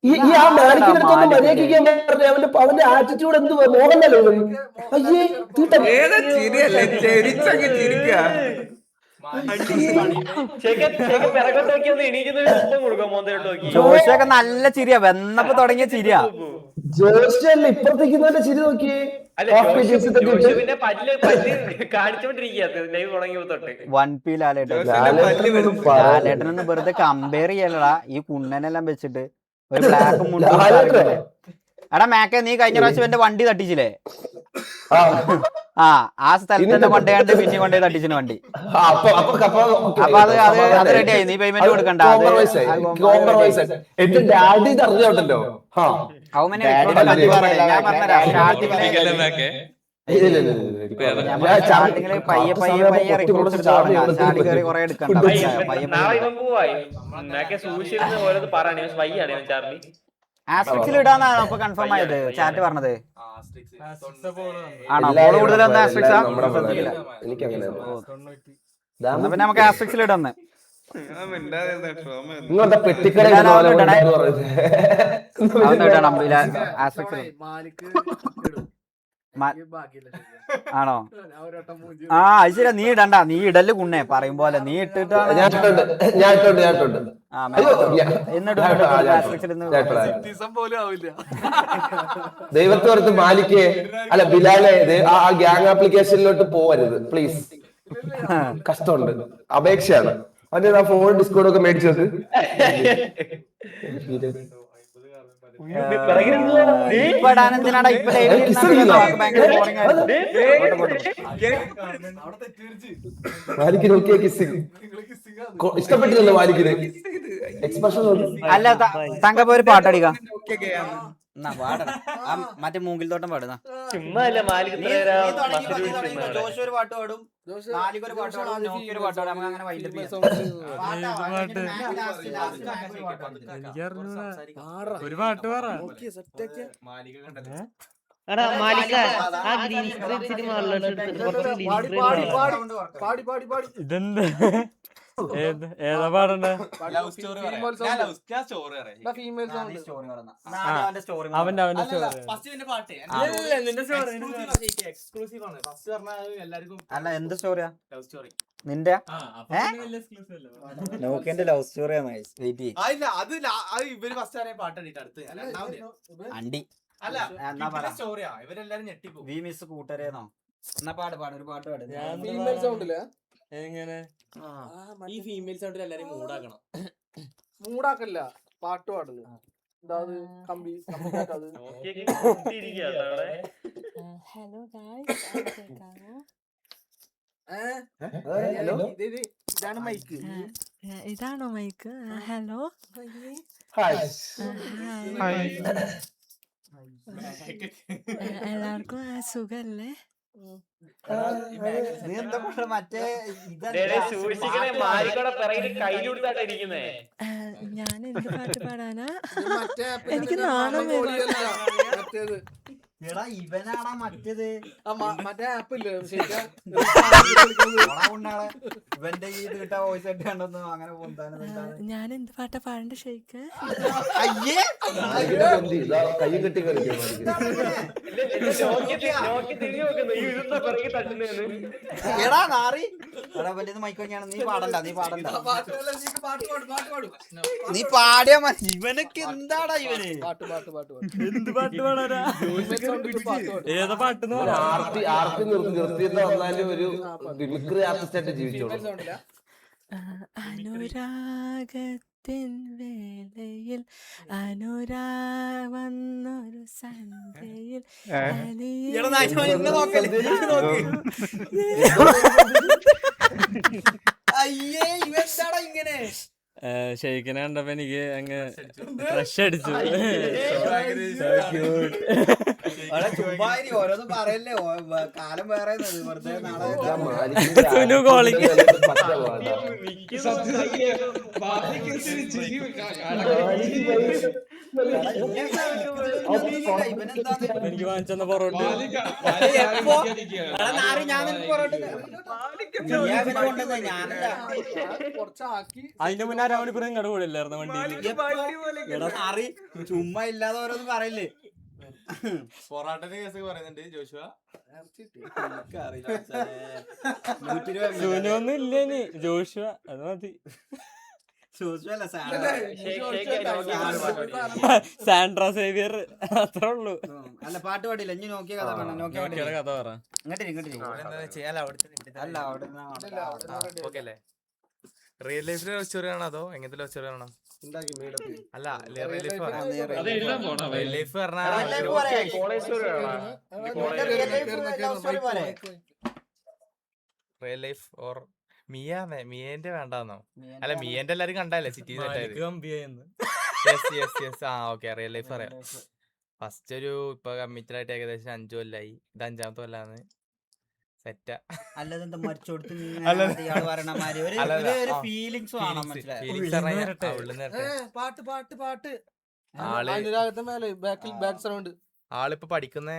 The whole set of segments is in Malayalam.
ഈ ആ മാലിക്കിനടുത്തൊന്നും മര്യാദയ്ക്കാൻ പറഞ്ഞു. അവന്റെ ആറ്റിറ്റ്യൂഡ് എന്ത് മോഹൻലാലോ? അയ്യേ ജോഷൊക്കെ നല്ല ചിരിയാ, വന്നപ്പോ തുടങ്ങിയ ചിരിയാ. ജോഷല്ലേ ഇപ്പഴത്തേക്കുന്നവന്റെ ചിരി നോക്കിയേ. ലാലേട്ടനൊന്നും വെറുതെ കമ്പയർ ചെയ്യലടാ ഈ കുണ്ണനെല്ലാം വെച്ചിട്ട്. ഒരു ബ്ലാക്ക് മുണ്ട്. എടാ മാക്കെ, നീ കഴിഞ്ഞ പ്രാവശ്യം എന്റെ വണ്ടി തട്ടിച്ചില്ലേ? ആ സ്ഥലത്ത് തന്നെ കൊണ്ടുപോയാണ്ട് പിന്നെ കൊണ്ടുപോയി തട്ടിച്ചിന് വണ്ടി. അപ്പൊ അത് റെഡിയായി, നീ പേയ്മെന്റ് കൊടുക്കണ്ട. സ്റ്റാർട്ടിങ്ങില് പയ്യെ റിക്രൂട്ട്സ് ചാടി കയറി കൊറേ എടുക്കണ്ട. ആസ്ട്രിക്സിൽ ഇടാന്നാണ് ഇപ്പൊ കൺഫേം ആയത്, ചാറ്റ് പറഞ്ഞത്. ആണോ? ഫോളോ കൂടുതൽ ആസ്ട്രിക്സാ? പിന്നെ നമുക്ക് ആസ്ട്രിക്സിൽ ഇടന്ന്. ആണോ? ആ അത് ശരിയാ, നീ ഇടണ്ട, നീ ഇടല് കുണ്ണേ പറയും പോലെ. നീ ഇട്ടിട്ടാണ് ദൈവത്തോർത്ത് മാലിക്കേ, അല്ല ബിലാലെ, ആ ഗ്യാങ് ആപ്ലിക്കേഷനിലോട്ട് പോവരുത് പ്ലീസ്. കഷ്ടമുണ്ട്, അപേക്ഷയാണ്. അതിന്റെ ആ ഫോൺ ഡിസ്കൗണ്ട് ഒക്കെ മേടിച്ചത്. മാലിക്ക് നോക്കിയ കിസ്സിങ് ഇഷ്ടപ്പെട്ടില്ലല്ലോ മാലിക്കിന് എക്സ്പ്രഷൻ. അല്ല തങ്കപ്പോ ഒരു പാട്ടടിക്കാം. മറ്റേ മൂങ്കിൽ തോട്ടം പാടുന്ന ജോഷ് ഒരു പാട്ട് പാടും, മാലിക് ഒരു പാട്ട് പാടും, നോക്കി ഒരു പാട്ട് പാടും. നമുക്ക് അങ്ങനെ ഒരു പാട്ട് പറ. ഇതെന്താ ഏതാ പാടണ്ടേ? അവന്റെ അല്ല എന്ത് സ്റ്റോറിയാ നിന്റെ? നോക്കിന്റെ ലവ് സ്റ്റോറിയാണ്. അണ്ടി വി മിസ് കൂട്ടരേന്നോ? എന്നാ പാട് ഒരു പാട്ട് പാട്. എങ്ങനെ ഈ ഫീമെയിൽ സൗണ്ടിൽ എല്ലാരും മൂടാക്കണം. മൂടാക്കല്ല, പാട്ട് പാടുന്നു. ഹലോ ഗായ്സ്, ഇതാണ് മൈക്ക്. ഇതാണോ മൈക്ക്? ഹലോ, എല്ലാവർക്കും സുഖല്ലേ? മറ്റേ ഞാൻ എന്ത് പാട്ട് പാടാനാ? എനിക്ക് നാണം വരും. ഇവനാടാ മറ്റേത്, മറ്റേ ആപ്പ് ഇല്ലേ ഇവന്റെ ഇത് കിട്ടാ വോയിസ് ആയിട്ട് കണ്ടെന്നോ അങ്ങനെ പോകുന്ന. ഞാൻ എന്ത് പാട്ടാ പാടേണ്ട ഷെയ്ക്ക്? അയ്യേ കൈ കെട്ടി എടാ നാറി, എടാ വലിയത് മൈക്കൊക്കെയാണ്. നീ പാടണ്ട നീ പാടിയാ മതി. ഇവനൊക്കെ എന്താടാ ഇവന്? എന്ത് പാട്ട് പാടാനാ? ഏതാ പാട്ട്? ആർത്തി നിർത്തിയിട്ട് വന്നാലും ഒരു മിമിക്രി ആർട്ടിസ്റ്റായിട്ട് ജീവിച്ചോളൂ. അനുരാഗത്തിൻ വേളയിൽ വന്നൊരു സന്ധ്യയിൽ അയ്യേ ഇവന്താടാ ഇങ്ങനെ? ഷെയ്ക്കിനെ കണ്ടപ്പോ എനിക്ക് അങ്ങ് ഫ്രഷ് അടിച്ചു. ഓരോന്നും പറയല്ലേ, കാലം വേറെ വെറുതെ സുനു കോളിങ്. എനിക്ക് വാങ്ങിച്ചെന്ന പൊറോട്ട കുറച്ചാക്കി അതിന്റെ മുന്നേ അരമണിക്കൂർ നിങ്ങളുടെ കൂടെ ഇല്ലായിരുന്നു വണ്ടിയിൽ. ചുമ്മാ ഇല്ലാതെ ഓരോന്നും പറയില്ലേ. പൊറാട്ടന്റെ കേസ് പറയുന്നുണ്ട് ജോഷുവ. ജോനൊന്നും ഇല്ലേനി ജോഷുവ അത് മതി. സാൻഡ്ര സേവിയർ അത്രേ ഉള്ളൂ. അല്ല പാട്ട് പാടില്ല ഇനി നോക്കിയ കഥ കാണാം. നോക്കിയുടെ കഥ പറ. അല്ല അവിടെ ഓക്കെ അല്ലേ? റിയൽ ലൈഫിലെ ലവ് സ്റ്റോറി ആണോ അതോ എങ്ങനത്തെ ലവ് സ്റ്റോറി ആണോ? അല്ല റിയൽ ലൈഫ് റിയൽ ലൈഫ് പറഞ്ഞാൽ റിയൽ ലൈഫ് ഓർ മിയന്റെ വേണ്ടാന്നോ? അല്ല മിയന്റെ എല്ലാരും കണ്ടല്ലേ സിറ്റി ആ ഓക്കെ. റിയൽ ലൈഫ് പറയാം. ഫസ്റ്റ് ഒരു ഇപ്പൊ കമ്മിറ്റഡ് ആയിട്ട് ഏകദേശം 5 കൊല്ലായി. ഇത് 5ാമത്തെ കൊല്ലാന്ന്. സെറ്റാ. അല്ലാതെ മരിച്ചോടുത്ത് അല്ല, ഫീലിങ്സ് പാട്ട് പാട്ട് പാട്ട് ആള് അനുരാഗത്തെ മേലെ ബാക്ക് സറൗണ്ട് ആളിപ്പോ പഠിക്കുന്ന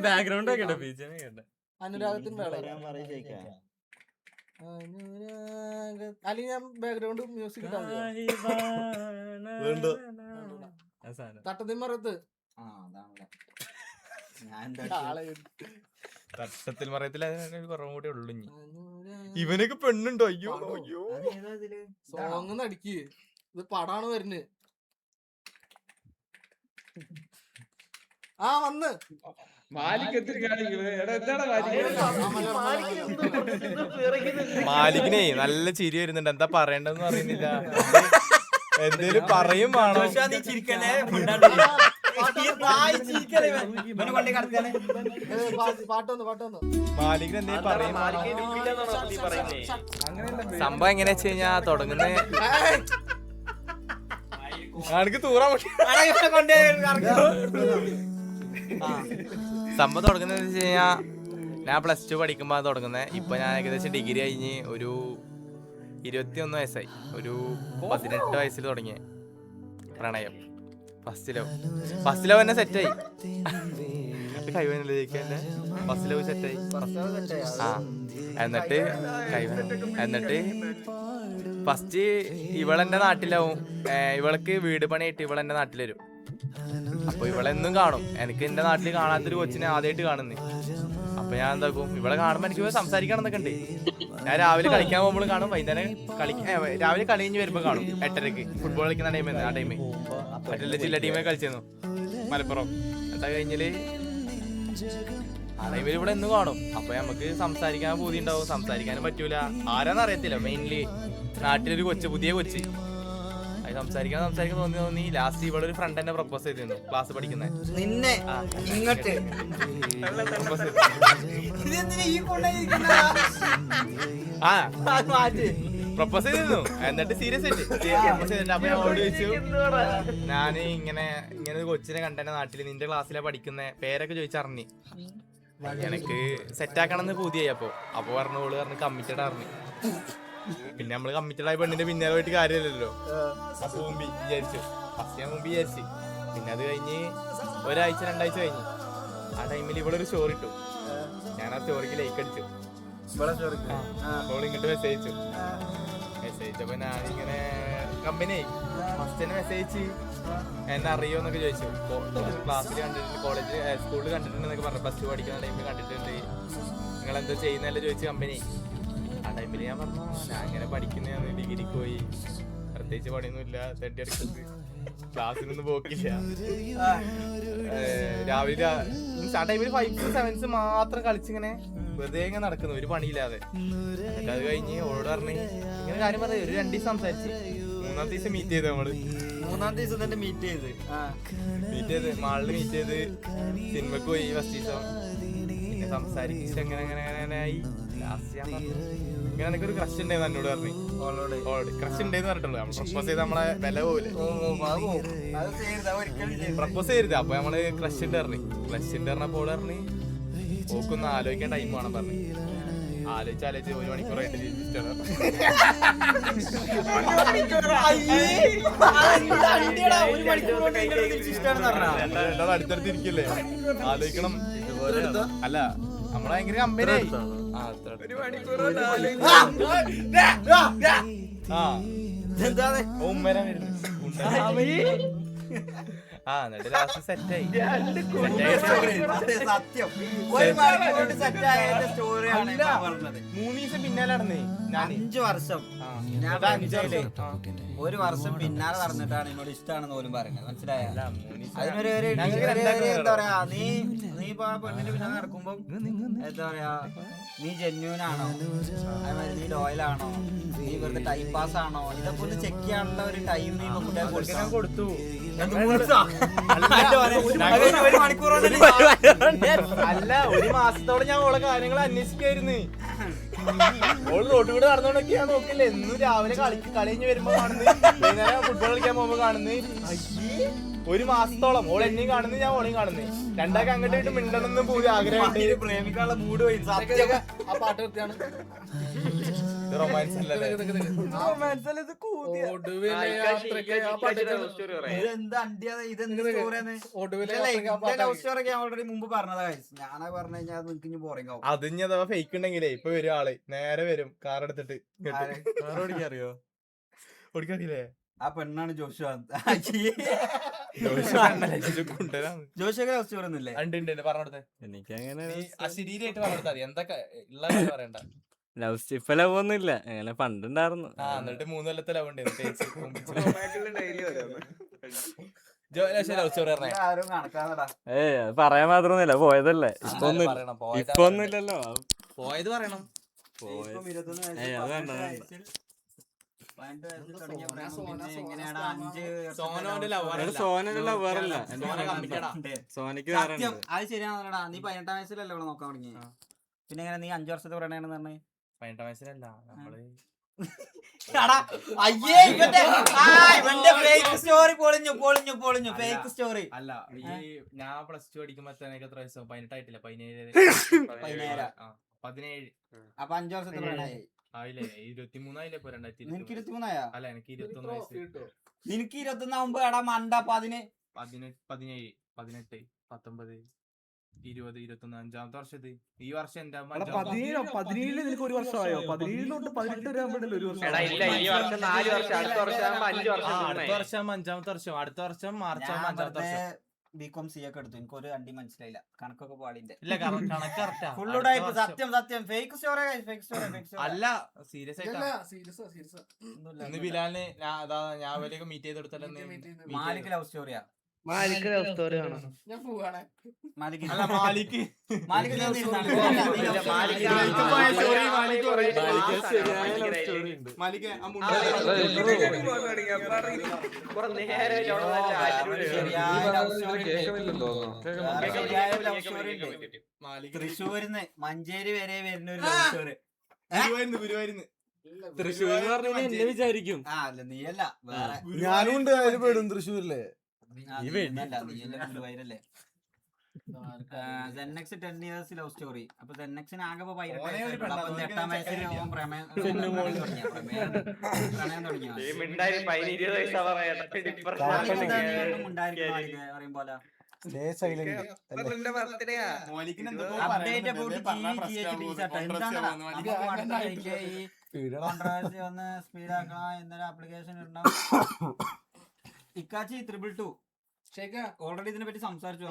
ബാക്ക്ഗ്രൗണ്ട് ഒക്കെ കേട്ടോ ബീജിനെ കേട്ടോ. അനുരാഗത്തിന് മേലെ അല്ലെങ്കിൽ ഞാൻ ബാക്ക്ഗ്രൗണ്ട് മ്യൂസിക് തട്ടത്തിൻ മറത്ത് തട്ടത്തിൽ മറയത്തിൽ അതിനൊരു കുറവും കൂടെ ഉള്ളു. ഇനി ഇവനൊക്കെ പെണ്ണുണ്ടോ? അയ്യോ അയ്യോ. സോങ് നടിക്ക്. ഇത് പടാണ് വരുന്നത്. ആ വന്ന് മാലിക്കിനെ നല്ല ചിരി വരുന്നുണ്ട്. എന്താ പറയണ്ടെന്ന് അറിയുന്നില്ല. എന്തേലും പറയും വേണോ? പാട്ടൊന്ന് പാട്ടൊന്ന് മാലിക്കിന് എന്തേലും പറയും. സംഭവം എങ്ങനെയാ വെച്ച് കഴിഞ്ഞാ തുടങ്ങുന്ന എനിക്ക് തൂറാൻ സംഭവം തുടങ്ങുന്നത് വെച്ച് കഴിഞ്ഞാ ഞാൻ +2 പഠിക്കുമ്പോ തുടങ്ങുന്നത്. ഇപ്പൊ ഞാൻ ഏകദേശം ഡിഗ്രി കഴിഞ്ഞ് ഒരു 21 വയസ്സായി. ഒരു 18 വയസ്സിൽ തുടങ്ങിയ പ്രണയം. ഫസ്റ്റ് ലവ് തന്നെ സെറ്റായി. കൈവനല്ലേ ജയിക്കല്ലേ? ഫസ്റ്റ് ലവ് സെറ്റായി. ആ എന്നിട്ട് ഫസ്റ്റ് ഇവളെന്റെ നാട്ടിലാവും. ഇവൾക്ക് വീട് പണിയായിട്ട് ഇവളെന്റെ നാട്ടിൽ വരും. അപ്പൊ ഇവളെന്നും കാണും. എനിക്ക് എന്റെ നാട്ടിൽ കാണാത്തൊരു കൊച്ചിനെ ആദ്യമായിട്ട് കാണുന്നേ. അപ്പൊ ഞാൻ എന്താക്കും, ഇവളെ കാണുമ്പോ എനിക്ക് സംസാരിക്കണം എന്നൊക്കെ ഉണ്ട്. ഞാൻ രാവിലെ കളിക്കാൻ പോകുമ്പോഴും കാണും, വൈകുന്നേരം രാവിലെ കളി കഴിഞ്ഞ് വരുമ്പോ കാണും. 8:30 ഫുട്ബോൾ കളിക്കുന്ന ടൈമിൽ. ആ ടൈമിൽ മറ്റുള്ള ജില്ലാ ടീമെ കളിച്ചിരുന്നു മലപ്പുറം. എന്താ കഴിഞ്ഞാല് ആ ടൈമിൽ ഇവിടെ എന്നും കാണും. അപ്പൊ നമുക്ക് സംസാരിക്കാൻ പൂതി ഉണ്ടാവും. സംസാരിക്കാനും പറ്റൂല. ആരാന്ന് അറിയത്തില്ല. മെയിൻലി നാട്ടിലൊരു പുതിയ കൊച്ച്. അത് സംസാരിക്കാൻ തോന്നി. ലാസ്റ്റ് ഇവിടെ ഒരു ഫ്രണ്ട് എന്നെ പ്രപ്പോസ് ചെയ്തിരുന്നു. ക്ലാസ് പഠിക്കുന്ന നിന്നെ ഇങ്ങോട്ട് പ്രപ്പോസ് ചെയ്തിരുന്നു. എന്നിട്ട് സീരിയസ് ആയിട്ട് പ്രപ്പോസ് ചെയ്തിട്ട് അപ്പൊ ഞാൻ ഓടി വെച്ചു, ഞാൻ ഇങ്ങനെ ഒരു കൊച്ചിനെ കണ്ടെന്റെ നാട്ടില് നിന്റെ ക്ലാസ്സിലാ പഠിക്കുന്ന, പേരൊക്കെ ചോദിച്ചറിഞ്ഞ് എനിക്ക് സെറ്റാക്കണമെന്ന് പൂതിയായി. അപ്പൊ പറഞ്ഞ് കമ്മിറ്റഡ് അറിഞ്ഞു. പിന്നെ നമ്മള് കമ്മിറ്റഡ് ആയ പെണ്ണിന്റെ പിന്നാലെ പോയിട്ട് കാര്യമില്ലല്ലോ. അപ്പൊ മുമ്പി വിചാരിച്ചു. ഫസ്റ്റ് ഞാൻ മുമ്പ് വിചാരിച്ചു. പിന്നെ അത് കഴിഞ്ഞ് 1 ആഴ്ച 2 ആഴ്ച കഴിഞ്ഞു. ആ ടൈമിൽ ഇവിടെ ഒരു സ്റ്റോറി ഇട്ടു. ഞാൻ ആ സ്റ്റോറിക്ക് ലൈക്ക് അടിച്ചു. അപ്പോൾ ഇങ്ങോട്ട് മെസ്സേജ് അപ്പൊ ഞാനിങ്ങനെ കമ്പനി ഫസ്റ്റ് തന്നെ മെസ്സേജ് എന്നെ അറിയോന്നൊക്കെ ചോദിച്ചു. ക്ലാസ്സിൽ കണ്ടിട്ടുണ്ട്, കോളേജ് സ്കൂളിൽ കണ്ടിട്ടുണ്ടെന്നൊക്കെ പറഞ്ഞു. +2 പഠിക്കുന്ന ടൈമിൽ കണ്ടിട്ടുണ്ട്. നിങ്ങളെന്തോ ചെയ്യുന്നതല്ലേ ചോദിച്ചു കമ്പനി. ആ ടൈമിൽ ഞാൻ പറഞ്ഞു ഞാൻ ഇങ്ങനെ പഠിക്കുന്നതാണ്, ഡിഗ്രിക്ക് പോയി, പ്രത്യേകിച്ച് പണിയൊന്നുമില്ല, തട്ടി അടിക്കുന്നത്, ക്ലാസ്സിനൊന്നും പോക്കില്ല. രാവിലെ ആ ടൈമിൽ 5s 7s മാത്രം കളിച്ചിങ്ങനെ വെറുതെ ഇങ്ങനെ നടക്കുന്നു, ഒരു പണിയില്ലാതെ. എന്നിട്ട് അത് കഴിഞ്ഞ് ഓളോട് പറഞ്ഞ് ഇങ്ങനെ കാര്യം പറഞ്ഞു. ഒരു 2 ദിവസം സംസാരിച്ച് 3-ാമത്തെ ദിവസം മീറ്റ് ചെയ്ത് നമ്മള്. 3-ാമത്തെ ദിവസം തന്നെ മീറ്റ് ചെയ്ത് മാളില് മീറ്റ് ചെയ്ത് സിനിമക്ക് പോയി ഫസ്റ്റ് ദിവസം. പിന്നെ സംസാരിച്ച് അങ്ങനെ ആയി. ലാസ്റ്റ് ഞാൻ പറഞ്ഞു ഇങ്ങനെ എനിക്കൊരു ക്രഷ് ഉണ്ടായിരുന്നു എന്നോട് പറഞ്ഞു. ഓളോട് ക്രഷ് ഉണ്ടെന്ന് പറഞ്ഞിട്ടുള്ളൂ. നമ്മൾ പ്രപ്പോസ് ചെയ്ത് നമ്മളെ വില പോലെ പ്രപ്പോസ് ചെയ്യരുത്. അപ്പൊ നമ്മള് ക്രഷ് ഉണ്ട് പറഞ്ഞപ്പോ ഓള് പറഞ്ഞ് ഓക്കൊന്ന് ആലോചിക്കാൻ ടൈം വേണം പറഞ്ഞു. ആലോചിച്ച് 1 മണിക്കൂറായിട്ട് ഇഷ്ടമാണ്. രണ്ടാളും അടുത്തടുത്ത് ഇരിക്കല്ലേ, ആലോചിക്കണം. അല്ല നമ്മളെ ഭയങ്കര കമ്പനി. ഉമ്മര വരുന്നു. എന്നിട്ട് ലാസ്റ്റ് സെറ്റായി. സത്യം 1 മണിക്കൂർ സെറ്റ് ആയ സ്റ്റോറിയാണ് പറഞ്ഞത്. 3 ദിവസം പിന്നാലെ നടന്നേ ഞാൻ. 5 വർഷം ഞാൻ 1 വർഷം പിന്നാലെ നടന്നിട്ടാണ് എന്നോട് ഇഷ്ടമാണെന്ന് പോലും പറയുന്നത്. മനസ്സിലായ? അതിനൊരു എന്താ പറയാ, നീ ഇപ്പൊ പെണ്ണിന്റെ പിന്നാലെ നടക്കുമ്പോ എന്താ പറയാ, നീ ജെന്യൂൻ ആണോ, അതേമാതിരി നീ ലോയലാണോ, നീ വെറുതെ ടൈം പാസ് ആണോ, ഇതൊക്കെ ഒന്ന് ചെക്ക് ചെയ്യാനുള്ള ഒരു ടൈം നീ ഞാൻ കൊടുത്തു. അല്ല 1 മാസത്തോളം ഞാൻ ഓളെ കാര്യങ്ങൾ അന്വേഷിക്കായിരുന്നു. ഓള് റോഡ് കൂടെ നടന്നോണ്ടൊക്കെ ഞാൻ നോക്കില്ല. എന്നും രാവിലെ കളി കഴിഞ്ഞ് വരുമ്പോ കാണുന്നത്, വൈകുന്നേരം ഫുട്ബോൾ കളിക്കാൻ പോകുമ്പോ കാണുന്നത്. 1 മാസത്തോളം ഓൾ എന്നെയും കാണുന്നത്, ഞാൻ ഓളെയും കാണുന്നത്. രണ്ടാൾക്ക് അങ്ങോട്ട് ഇട്ട് മിണ്ടണമെന്ന് പോലും ആഗ്രഹമുണ്ട്. പ്രേമിക്കാനുള്ള മൂഡ് പോയി. ആ പാട്ട് നിർത്തിയാണ്. റൊമാൻസ് അല്ലല്ലേ? ഒടുവിലെ യാത്രയ്ക്ക് ആ പാട്ട് ഇതെന്താ അണ്ടിയാ, ഇതെന്ത് സ്റ്റോറിയാണ്? ഒടുവിലെ ലവ് സ്റ്റോറി ഒക്കെ ഓൾറെഡി മുമ്പ് പറഞ്ഞതാ. ഞാനാ പറഞ്ഞു കഴിഞ്ഞാൽ നിങ്ങൾക്ക് ഇനി ബോറിംഗ് ആവും. അത് ഇനി അഥവാ ഫേക്ക് ഉണ്ടെങ്കിലേ ഇപ്പൊ വരും ആള്, നേരെ വരും കാർ എടുത്തിട്ട്. അറിയോ? ഓടിക്കറിയില്ലേ? ആ പെണ്ണാണ് ജോഷുവ. ജോഷൊക്കെ ലവ് സ്റ്റോറി ഒന്നുമില്ലേ? ഉണ്ട് പറഞ്ഞോടത്തെ. എനിക്കങ്ങനെ അശരീരായിട്ട് പറഞ്ഞോടുത്താ മതി. എന്തൊക്കെ ഉള്ള പറയണ്ട. ലവ് ഇപ്പൊ ലവ് ഒന്നും ഇല്ല, അങ്ങനെ പണ്ടുണ്ടായിരുന്നു. എന്നിട്ട് 3 കൊല്ലത്തെ ലവ് ഉണ്ട്. ലവ് സ്റ്റോറി ആരും കണക്കാന്നടാ. അത് പറയാൻ മാത്രമൊന്നുമില്ല, പോയതല്ലേ. ഇപ്പൊ ഒന്നുമില്ലല്ലോ. പോയത് പറയണം. അത് വേണ്ട. സോനോന്റെ ലവറല്ല. സോനന്റെ ലവറല്ല, സോനക്ക് വേറെ സത്യം അത് ശരിയാണല്ലോടാ. നീ 18 വയസ്സിലല്ലേ ഇവിടെ നോക്കാൻ തുടങ്ങി. പിന്നെ എങ്ങനെ നീ 5 വർഷത്തെ പ്രണയം പറഞ്ഞേ? 18 വയസ്സിലല്ല നമ്മള്. ഫേക്ക് സ്റ്റോറി അല്ല, ഈ ഞാൻ +2 പഠിക്കുമ്പോ എത്ര വയസ്സോ? 18 ആയിട്ടില്ല, 17. അപ്പൊ 5 വർഷത്തെ പ്രണയായി ആയില്ലേ? 23 ആയില്ലേ ഇപ്പൊ? 2023. നിനക്ക് 23 അല്ല, എനിക്ക് 21 വയസ്സ്. നിനക്ക് 21 ആവുമ്പോ എടാ മണ്ട. 17, 18, 19, 19, 20, 21 5-ാമത്തെ വർഷത്ത്. ഈ വർഷം എന്റെ 17 നിനക്ക് 1 വർഷമായോ? 17 തൊട്ട് 18 വരെ ആകുമ്പോഴല്ലേ 1 വർഷം? അടുത്ത വർഷം 5-ാമത്തെ വർഷം. അടുത്ത വർഷം മാർച്ച് ആവുമ്പോ 5-ാമത്തെ വർഷം. ബികോം സി ഒക്കെ എടുത്തു. എനിക്ക് ഒരു അണ്ടി മനസ്സിലായില്ല. കണക്കൊക്കെ പാടിന്റെ ഇല്ല, കണക്ക് കറക്റ്റാ. Full type. സത്യം ഫേക്ക് സ്റ്റോറി. അല്ല, സീരിയസ് ആയിട്ടാ. സീരിയസ് ഇന്ന് ബിലാലിന് ഞാൻ അവരെയൊക്കെ മീറ്റ് ചെയ്ത് കൊടുത്തല്ലേ. മാലിക് ലവ് സ്റ്റോറിയാ. ഞാൻ പോവാണേ. അല്ല, മാലിക്ക് തൃശ്ശൂരിന്ന് മഞ്ചേരി വരെ വരുന്ന ഒരു ലവ് സ്റ്റോറി. ഗുരുവായൂരിന്ന് തൃശ്ശൂർ എന്നെ വിചാരിക്കും. അല്ല നീയല്ല, വേറെ. ഞാനുണ്ട് അതിൽ പെടും തൃശ്ശൂരിലെ. ഗുരുവായൂരല്ലേ? ZenX 10 years love story. അപ്പൊ ZenXന് ആകെ 18 വയസ്സിൽ പ്രണയം തുടങ്ങിയ പറയുമ്പോലെ ഒന്ന് സ്പീഡാക്കണം. ഇന്നലെ ആപ്ലിക്കേഷൻ ഇടണം. ഇക്കാച്ചി 222 ഓൾറെഡി ഇതിനെ പറ്റി സംസാരിച്ചു.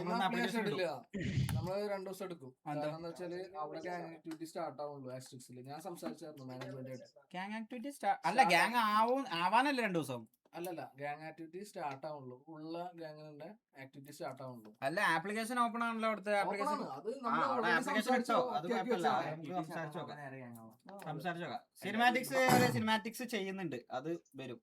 നമ്മള് 2 ദിവസം എടുക്കും. എന്താണെന്ന് വെച്ചാല് അവിടെ ഗ്യാങ് ആക്ടിവിറ്റി സ്റ്റാർട്ട് ആവുള്ളൂ. ആസ്ട്രിക്സിൽ ഞാൻ സംസാരിച്ചായിരുന്നു മാനേജ്മെന്റ്. ഗ്യാങ് ആക്ടിവിറ്റി അല്ല, ഗ്യാങ് ആവാനല്ലേ 2 ദിവസം? അല്ലല്ല, ഗ്യാങ് ആക്ടിവിറ്റി സ്റ്റാർട്ട് ആവുള്ളൂ. ഉള്ള ഗ്യാങ്ങിന്റെ ആക്ടിവിറ്റി സ്റ്റാർട്ട് ആവുള്ളൂ. അല്ല, ആപ്ലിക്കേഷൻ ഓപ്പൺ ആണല്ലോ അവിടുത്തെ. ആപ്ലിക്കേഷൻ സംസാരിച്ചോക്കാം. സിനിമാറ്റിക്സ് ചെയ്യുന്നുണ്ട്. അത് വരും.